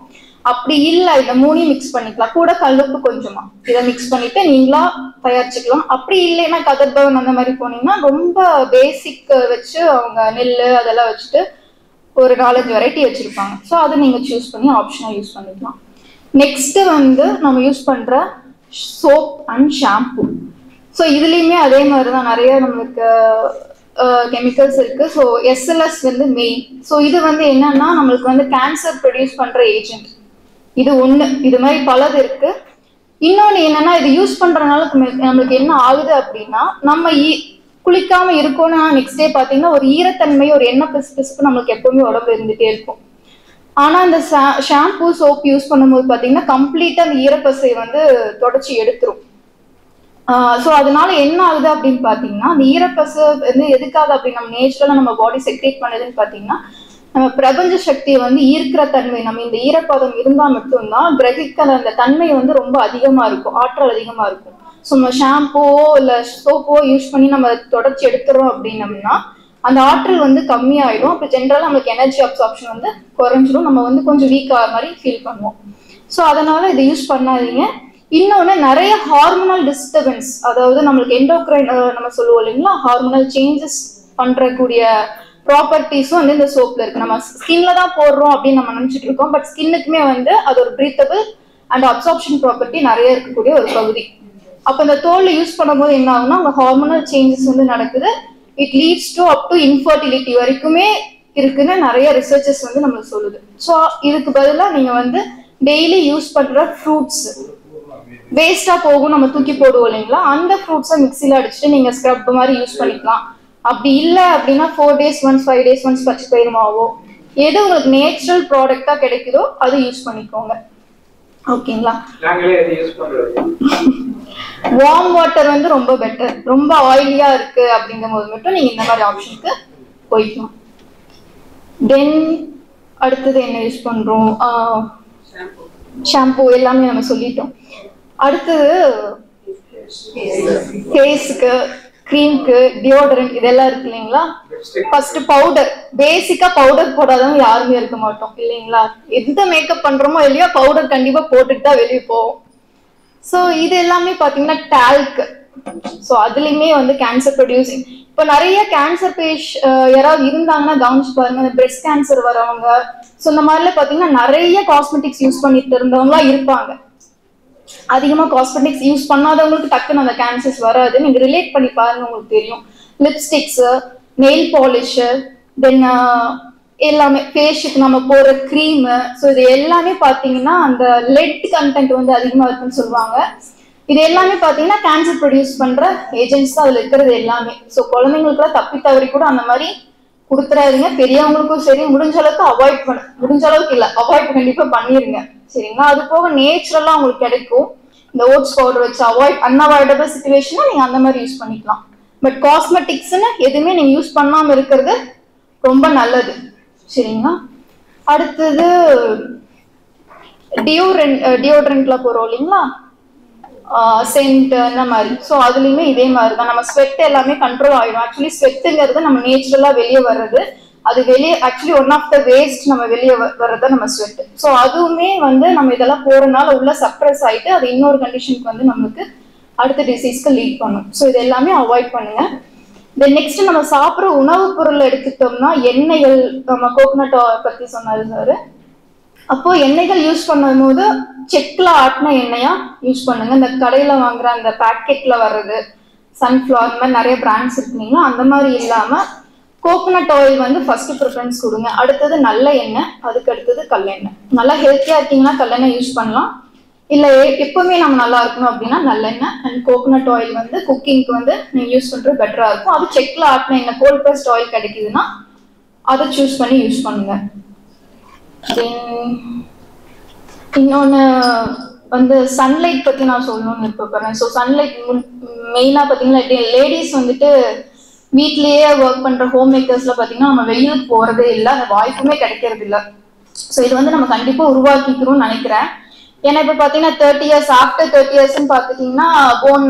அப்படி இல்லை இந்த மூணையும் மிக்ஸ் பண்ணிக்கலாம். கூட கல்லுப்பு கொஞ்சமா இதை மிக்ஸ் பண்ணிட்டு நீங்களா தயாரிச்சுக்கலாம். அப்படி இல்லைன்னா கதர் பவன் அந்த மாதிரி போனீங்கன்னா ரொம்ப பேசிக் வச்சு அவங்க நெல் அதெல்லாம் வச்சுட்டு ஒரு 4-5 வெரைட்டி வச்சிருப்பாங்க. ஸோ அதை நீங்க சூஸ் பண்ணி ஆப்ஷனா யூஸ் பண்ணிக்கலாம். நெக்ஸ்ட் வந்து நம்ம யூஸ் பண்ற சோப் அண்ட் ஷாம்பு. ஸோ இதுலயுமே அதே மாதிரிதான் நிறைய நம்மளுக்கு கெமிக்கல்ஸ் இருக்கு. ஸோ SLS வந்து மெயின். ஸோ இது வந்து என்னன்னா நம்மளுக்கு வந்து கேன்சர் ப்ரொடியூஸ் பண்ற ஏஜென்ட். இது ஒண்ணு. இது மாதிரி பலது இருக்கு. இன்னொன்னு என்னன்னா இது யூஸ் பண்றதுனால நம்மளுக்கு என்ன ஆகுது அப்படின்னா நம்ம குளிக்காம இருக்கோம்னா நெக்ஸ்ட் டே பாத்தீங்கன்னா ஒரு ஈரத்தன்மை ஒரு எண்ணெய் பிசுப்பு நம்மளுக்கு எப்பவுமே உடம்பு இருந்துட்டே இருக்கும். ஆனா இந்த ஷாம்பு சோப் யூஸ் பண்ணும்போது பாத்தீங்கன்னா கம்ப்ளீட்டா அந்த ஈரப்பசை வந்து தொடச்சி எடுத்துரும். ஸோ அதனால என்ன ஆகுது அப்படின்னு பாத்தீங்கன்னா அந்த ஈரப்பசை வந்து எதுக்காக அப்படி நம்ம நேச்சுரலா நம்ம பாடி செக்ரேட் பண்ணுதுன்னு பாத்தீங்கன்னா நம்ம பிரபஞ்ச சக்தியை வந்து ஈர்க்கிற தன்மை நம்ம இந்த ஈரப்பதம் இருந்தா மட்டும்தான் கிரகிக்கிற அந்த தன்மை வந்து ரொம்ப அதிகமா இருக்கும், ஆற்றல் அதிகமா இருக்கும். ஸோ நம்ம ஷாம்புவோ இல்ல சோப்போ யூஸ் பண்ணி நம்ம தொடச்சி எடுத்துறோம் அப்படின்னம்னா அந்த ஆற்றல் வந்து கம்மியாயிடும். அப்போ ஜென்ரலா நம்மளுக்கு எனர்ஜி அப்சார்ப்ஷன் வந்து குறைஞ்சிடும். நம்ம வந்து கொஞ்சம் வீக் ஆகிற மாதிரி ஃபீல் பண்ணுவோம். ஸோ அதனால இதை யூஸ் பண்ணாதீங்க. இன்னொன்று நிறைய ஹார்மோனல் டிஸ்டர்பன்ஸ், அதாவது நம்மளுக்கு எண்டோக்ரைன் நம்ம சொல்லுவோம் இல்லைங்களா, ஹார்மோனல் சேஞ்சஸ் பண்றக்கூடிய ப்ராப்பர்ட்டிஸும் வந்து இந்த சோப்ல இருக்கு. நம்ம ஸ்கின்ல தான் போடுறோம் அப்படின்னு நம்ம நினைச்சிட்டு இருக்கோம். பட் ஸ்கின்னுக்குமே வந்து அது ஒரு பிரீத்தபிள் அண்ட் அப்சார்ப்ஷன் ப்ராப்பர்ட்டி நிறைய இருக்கக்கூடிய ஒரு பகுதி. அப்போ இந்த தோல்ல யூஸ் பண்ணும்போது என்ன ஆகும்னா உங்க ஹார்மோனல் சேஞ்சஸ் வந்து நடக்குது. It leads to up to infertility வரைக்குமே இருக்குன்னு நிறைய ரிசர்ச்சஸ் வந்து நம்மளுக்கு சொல்லுது. ஸோ இதுக்கு பதிலாக நீங்க வந்து டெய்லி யூஸ் பண்ற ஃப்ரூட்ஸ் வேஸ்டா போகும் நம்ம தூக்கி போடுவோம் இல்லைங்களா, அந்த ஃப்ரூட்ஸை மிக்சியில் அடிச்சுட்டு நீங்க ஸ்க்ரப் மாதிரி யூஸ் பண்ணிக்கலாம். அப்படி இல்லை அப்படின்னா 4 days once 5 days once பச்சை பயிர் மாவோ எது உங்களுக்கு நேச்சுரல் ப்ராடக்டா கிடைக்குதோ அது யூஸ் பண்ணிக்கோங்க. ஓகேங்களா. வார்ம் வாட்டர் வந்து ரொம்ப பெட்டர். ரொம்ப ஆயிலியா இருக்கு அப்படிங்கும் போது மட்டும் நீங்க இந்த மாதிரி ஆப்ஷனுக்கு போய்க்கலாம். தென் அடுத்தது என்ன யூஸ் பண்றோம், ஷாம்பு எல்லாமே நம்ம சொல்லிட்டோம். அடுத்தது ஃபேஸுக்கு கிரீம்க்கு டியோடரண்ட் இதெல்லாம் இருக்கு இல்லைங்களா. First powder. பேசிக்கா பவுடர் போடாதவங்க யாருமே இருக்க மாட்டோம் இல்லைங்களா. எந்த மேக்கப் பண்றோமோ இல்லையோ பவுடர் கண்டிப்பா போட்டுட்டு தான் வெளியே போவோம். ஸோ இது எல்லாமே பாத்தீங்கன்னா டால்க். ஸோ அதுலயுமே வந்து கேன்சர் ப்ரொடியூசிங். இப்போ நிறைய கேன்சர் யாராவது இருந்தாங்கன்னா கவனிச்சு பாருங்க. பிரெஸ்ட் கேன்சர் வரவங்க ஸோ இந்த மாதிரிலாம் பாத்தீங்கன்னா நிறைய காஸ்மெட்டிக்ஸ் யூஸ் பண்ணிட்டு இருந்தவங்களா இருப்பாங்க. அதிகமா காஸ்மெட்டிக்ஸ் யூஸ் பண்ணாதவங்களுக்கு டக்குன்னு அந்த கேன்சர்ஸ் வராது. நீங்க ரிலேட் பண்ணி பாருங்க, உங்களுக்கு தெரியும். லிப்ஸ்டிக்ஸ், நெயில் பாலிஷ், தென் எல்லாமே ஃபேஷுக்கு நம்ம போற க்ரீம். ஸோ இது எல்லாமே பாத்தீங்கன்னா அந்த லெட் கண்டென்ட் வந்து அதிகமா இருக்குன்னு சொல்லுவாங்க. இது எல்லாமே பாத்தீங்கன்னா கேன்சர் ப்ரொடியூஸ் பண்ற ஏஜென்ட்ஸ் தான் அதுல இருக்கிறது எல்லாமே. ஸோ குழந்தைங்களுக்குலாம் தப்பி தவறி கூட அந்த மாதிரி கொடுத்துறாதீங்க. பெரியவங்களுக்கும் சரி முடிஞ்ச அளவுக்கு அவாய்ட் பண்ண, முடிஞ்ச அளவுக்கு இல்லை அவாய்ட் கண்டிப்பா பண்ணிருங்க சரிங்களா. அது போக நேச்சுரலா உங்களுக்கு கிடைக்கும். இந்த ஓட்ஸ் பவுடர் வச்சு அன்அவாய்டபிள் சிச்சுவேஷனை நீங்க அந்த மாதிரி யூஸ் பண்ணிக்கலாம். பட் காஸ்மெட்டிக்ஸ்ன்னு எதுவுமே நீங்க யூஸ் பண்ணாம இருக்கிறது ரொம்ப நல்லது சரிங்களா. அடுத்தது டியோட்ரண்ட்ல போறோம் இல்லைங்களா, சென்ட் அந்த மாதிரி. ஸோ அதுலயுமே இதே மாதிரி தான் நம்ம ஸ்வெட் எல்லாமே கண்ட்ரோல் ஆயிடும். ஆக்சுவலி ஸ்வெட்டுங்கிறது நம்ம நேச்சுரலா வெளியே வர்றது. அது வெளியே actually one of the waste நம்ம வெளியே வர்றத நம்ம ஸ்வெட். ஸோ அதுவுமே வந்து நம்ம இதெல்லாம் போறதுனால உள்ள சப்ரஸ் ஆயிட்டு அது இன்னொரு கண்டிஷனுக்கு வந்து நம்மளுக்கு அடுத்த டிசீஸ்க்கு லீட் பண்ணும். ஸோ இது எல்லாமே அவாய்ட் பண்ணுங்க. தென் நெக்ஸ்ட் நம்ம சாப்பிட்ற உணவுப் பொருள் எடுத்துட்டோம்னா எண்ணெய்கள், நம்ம கோகனட் பத்தி சொன்னாரு சார். அப்போ எண்ணெய்கள் யூஸ் பண்ணும்போது செக்ல ஆட்டின எண்ணெயா யூஸ் பண்ணுங்க. இந்த கடையில வாங்குற அந்த பேக்கெட்ல வர்றது சன்ஃப்ளவர் இந்த மாதிரி நிறைய பிராண்ட்ஸ் இருக்குங்களா, அந்த மாதிரி இல்லாம கோகோனட் ஆயில் வந்து ஃபர்ஸ்ட் ப்ரிஃபரன்ஸ் கொடுங்க. அடுத்தது நல்ல எண்ணெய், அதுக்கு அடுத்தது கல்லெண்ணெய். நல்லா ஹெல்த்தியா இருக்கீங்கன்னா கல்லெண்ணெய் யூஸ் பண்ணலாம். இல்ல எப்பவுமே நம்ம நல்லா இருக்கணும் அப்படின்னா நல்லெண்ணெய் அண்ட் கோகோனட் ஆயில் வந்து குக்கிங்க்கு வந்து நீங்க யூஸ் பண்றது பெட்டரா இருக்கும். அது செக்ல ஆட்டின எண்ணெய் கோல்ட் பிரஸ்ட் ஆயில் கிடைக்குதுன்னா அதை சூஸ் பண்ணி யூஸ் பண்ணுங்க. இன்னொன்னு வந்து சன்லைட் பத்தி நான் சொல்லணும்னு விருப்பப்படுறேன். ஸோ சன்லைட் மெயினா பாத்தீங்கன்னா லேடிஸ் வந்துட்டு வீட்லயே ஒர்க் பண்ற ஹோம் மேக்கர்ஸ்ல பாத்தீங்கன்னா நம்ம வெளியூருக்கு போறதே இல்லை, அந்த வாய்ப்புமே கிடைக்கிறது இல்லை. ஸோ இது வந்து நம்ம கண்டிப்பா உருவாக்கிக்கிறோம்னு நினைக்கிறேன். ஏன்னா இப்ப பாத்தீங்கன்னா 30 years ஆஃப்டர் 30 years பாத்துட்டீங்கன்னா போன்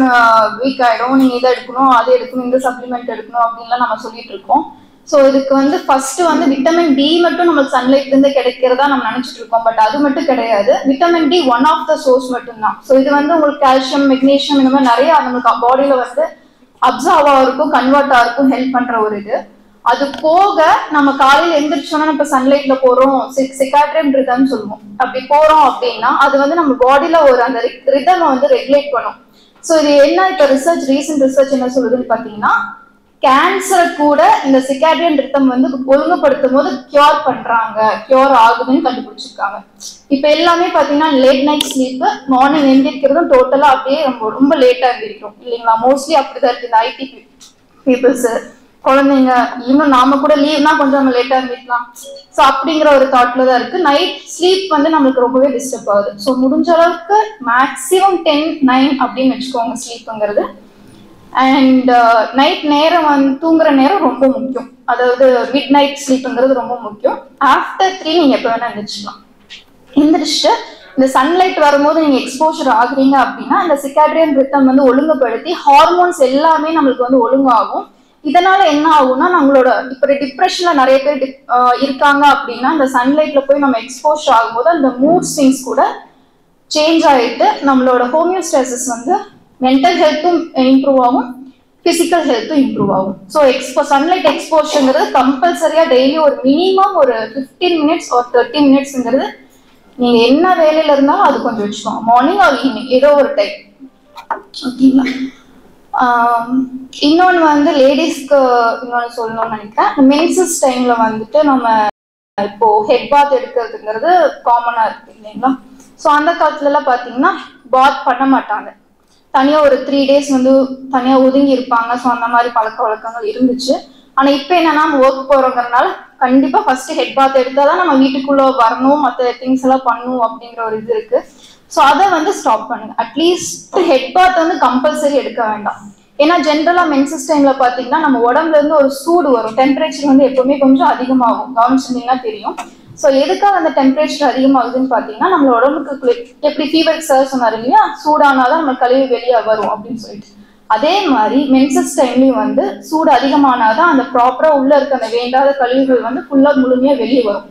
வீக் ஆயிடும், நீங்க இதை எடுக்கணும் அதை எடுக்கணும் இந்த சப்ளிமெண்ட் எடுக்கணும் அப்படின்லாம் நம்ம சொல்லிட்டு இருக்கோம். ஸோ இதுக்கு வந்து ஃபர்ஸ்ட் வந்து விட்டமின் டி மட்டும் நமக்கு சன்லைட்ல இருந்து கிடைக்கிறதா நம்ம நினைச்சிட்டு இருக்கோம். பட் அது மட்டும் கிடையாது, vitamin D one of the source மட்டும்தான். ஸோ இது வந்து உங்களுக்கு கால்சியம் மெக்னீஷியம் இந்த மாதிரி நிறைய நமக்கு பாடியில வந்து அப்சர்வ் ஆகும் கன்வெர்ட் ஆகும் ஹெல்ப் பண்ற ஒரு இது. அது போக நம்ம காலையில எந்திரிச்சோன்னா இப்ப சன்லைட்ல போறோம் சிர்காடியன் ரிதம் சொல்லுவோம், அப்படி போறோம் அப்படின்னா அது வந்து நம்ம பாடியில ஒரு அந்த ரிதம் வந்து ரெகுலேட் பண்ணும். ஸோ இது என்ன இப்ப ரீசன்ட் ரிசர்ச் என்ன சொல்லுதுன்னு பாத்தீங்கன்னா கேன்சர் கூட இந்த சிர்காடியன் ரிதம் வந்து ஒழுங்குபடுத்தும் போது கியூர் ஆகுதுன்னு கண்டுபிடிச்சிருக்காங்க. இப்ப எல்லாமே பாத்தீங்கன்னா லேட் நைட் ஸ்லீப், மார்னிங் எந்திரிக்கிறதும் டோட்டலா அப்படியே ரொம்ப லேட்டா எந்திரிக்கும் இல்லைங்களா. மோஸ்ட்லி அப்படிதான் இருக்கு இந்த ஐடி பீப்புள்ஸ், குழந்தைங்க, இன்னும் நாம கூட லீவ்னா கொஞ்சம் நம்ம லேட்டா எந்திரிக்கலாம். ஸோ அப்படிங்கிற ஒரு தாட்ல தான் இருக்கு. நைட் ஸ்லீப் வந்து நம்மளுக்கு ரொம்பவே டிஸ்டர்ப் ஆகுது. ஸோ முடிஞ்ச அளவுக்கு மேக்சிமம் 10-9 அப்படின்னு வச்சுக்கோங்க ஸ்லீப்புங்கிறது. அண்ட் நைட் நேரம் வந்து தூங்குற நேரம் ரொம்ப முக்கியம், அதாவது மிட் நைட் ஸ்லீப்புங்கிறது ரொம்ப முக்கியம். ஆஃப்டர் 3 நீங்க எப்போ வேணா எந்திரிச்சிக்கலாம். எந்திரிச்சிட்டு இந்த சன்லைட் வரும்போது நீங்க எக்ஸ்போஷர் ஆகுறீங்க அப்படின்னா இந்த சிர்காடியன் ரிதம் வந்து ஒழுங்குபடுத்தி ஹார்மோன்ஸ் எல்லாமே நம்மளுக்கு வந்து ஒழுங்காகும். இதனால என்ன ஆகும்னா நம்மளோட இப்ப டிப்ரெஷன்ல நிறைய பேர் இருக்காங்க அப்படின்னா இந்த சன்லைட்ல போய் நம்ம எக்ஸ்போஷர் ஆகும்போது அந்த மூட் ஸ்விங்ஸ் கூட சேஞ்ச் ஆயிட்டு நம்மளோட ஹோமியோஸ்டாசிஸ் வந்து மென்டல் ஹெல்த்தும் இம்ப்ரூவ் ஆகும், பிசிக்கல் ஹெல்த்தும் இம்ப்ரூவ் ஆகும். ஸோ சன்லைட் எக்ஸ்போஷருங்கிறது கம்பல்சரியா டெய்லி ஒரு மினிமம் ஒரு 15 minutes or 30 minutesங்கிறது நீங்க என்ன வேலையில இருந்தாலும் அது கொஞ்சம் வச்சுக்கோங்க, மார்னிங் ஆர் ஈவினிங் ஏதோ ஒரு டைம். ஓகேங்களா. இன்னொன்று வந்து லேடிஸ்க்கு இன்னொன்று சொல்லணும்னு நினைக்கிறேன். மென்சஸ் டைம்ல வந்துட்டு நம்ம இப்போ ஹெட் பாத் எடுக்கிறதுங்கிறது காமனா இருக்கு இல்லைங்களா. ஸோ அந்த காலத்துல எல்லாம் பாத்தீங்கன்னா பாத் பண்ண மாட்டாங்க, தனியா ஒரு 3 days வந்து தனியா ஒதுங்கி இருப்பாங்க. ஸோ அந்த மாதிரி பழக்க வழக்கங்கள் இருந்துச்சு. ஆனா இப்ப என்னன்னா ஒர்க் போறோங்கிறதுனால கண்டிப்பா ஃபர்ஸ்ட் ஹெட் பாத் எடுத்தாதான் நம்ம வீட்டுக்குள்ள வரணும், மற்ற திங்ஸ் எல்லாம் பண்ணணும் அப்படிங்கிற ஒரு இது இருக்கு. ஸோ அதை வந்து ஸ்டாப் பண்ணுங்க. அட்லீஸ்ட் ஹெட் பாத் வந்து கம்பல்சரி எடுக்க வேண்டாம். ஏன்னா ஜென்ரலா மென்சஸ் டைம்ல பாத்தீங்கன்னா நம்ம உடம்புல இருந்து ஒரு சூடு வரும், டெம்பரேச்சர் வந்து எப்பவுமே கொஞ்சம் அதிகமாகும், கவனிச்சிருந்தீங்கன்னா தெரியும். ஸோ எதுக்காக அந்த டெம்பரேச்சர் அதிகமாகுதுன்னு பாத்தீங்கன்னா நம்ம உடம்புக்கு எப்படி ஃபீவர் சார் சொன்னாரு இல்லையா, சூடானாதான் நம்ம கழிவு வெளியே வரும் அப்படின்னு சொல்லிட்டு, அதே மாதிரி மென்சஸ் டைம்லயும் வந்து சூடு அதிகமானாதான் அந்த ப்ராப்பரா உள்ள இருக்க அந்த வேண்டாத கழிவுகள் வந்து ஃபுல்லா முழுமையா வெளியே வரும்.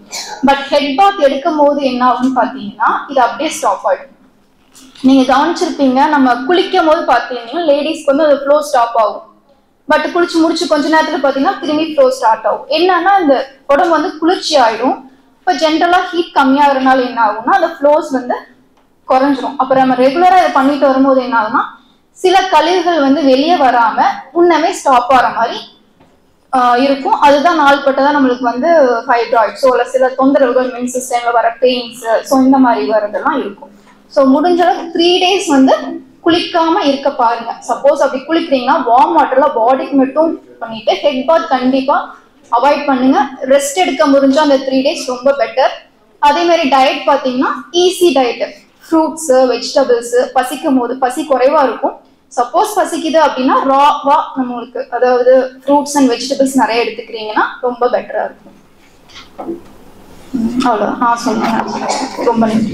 பட் ஹெட் பாத் எடுக்கும் போது என்ன ஆகும்னு பாத்தீங்கன்னா இது அப்படியே ஸ்டாப் ஆயிடும். நீங்க கவனிச்சிருப்பீங்க, நம்ம குளிக்கும் போது பாத்தீங்கன்னா லேடிஸ்க்கு வந்து அது ஃப்ளோ ஸ்டாப் ஆகும். பட் குளிச்சு முடிச்சு கொஞ்ச நேரத்துல பாத்தீங்கன்னா திரும்பி ஃப்ளோ ஸ்டார்ட் ஆகும். என்னன்னா இந்த உடம்பு வந்து குளிர்ச்சி ஆயிடும். இப்போ ஜென்ரலா ஹீட் கம்மியாகிறதுனால என்ன ஆகும்னா அந்த ஃப்ளோஸ் வந்து குறைஞ்சிரும். அப்புறம் நம்ம ரெகுலரா இதை பண்ணிட்டு வரும்போது என்ன ஆகும்னா சில கழிவுகள் வந்து வெளியே வராம முன்னமே ஸ்டாப் ஆகிற மாதிரி இருக்கும். அதுதான் நாள்பட்டதான் நம்மளுக்கு வந்து ஃபைப்ராய்ட்ஸோ இல்லை சில தொந்தரவுகள் மென்சஸ் டைம்ல வர பெயின்ஸ் ஸோ இந்த மாதிரி வரதெல்லாம் இருக்கும். ஸோ முடிஞ்ச அளவுக்கு 3 days வந்து குளிக்காம இருக்க பாருங்க. சப்போஸ் அப்படி குளிக்கிறீங்கன்னா வார்ம் வாட்டர்ல பாடிக்கு மட்டும் பண்ணிட்டு ஹெட் பாத் கண்டிப்பா அவாய்ட் பண்ணுங்க. ரெஸ்ட் எடுக்க முடிஞ்சா அந்த 3 days ரொம்ப பெட்டர். அதே மாதிரி டயட் பாத்தீங்கன்னா ஈஸி டயட், ஃப்ரூட்ஸ் வெஜிடபிள்ஸ், பசிக்கும் போது பசி குறைவா இருக்கும். சப்போஸ் பசிக்குது அப்படின்னா ராவா நம்மளுக்கு அதாவது ஃப்ரூட்ஸ் அண்ட் வெஜிடபிள்ஸ் நிறைய எடுத்துக்கிறீங்கன்னா ரொம்ப பெட்டரா இருக்கும். அவ்வளோ நான் சொல்றேன். ரொம்ப நன்றி.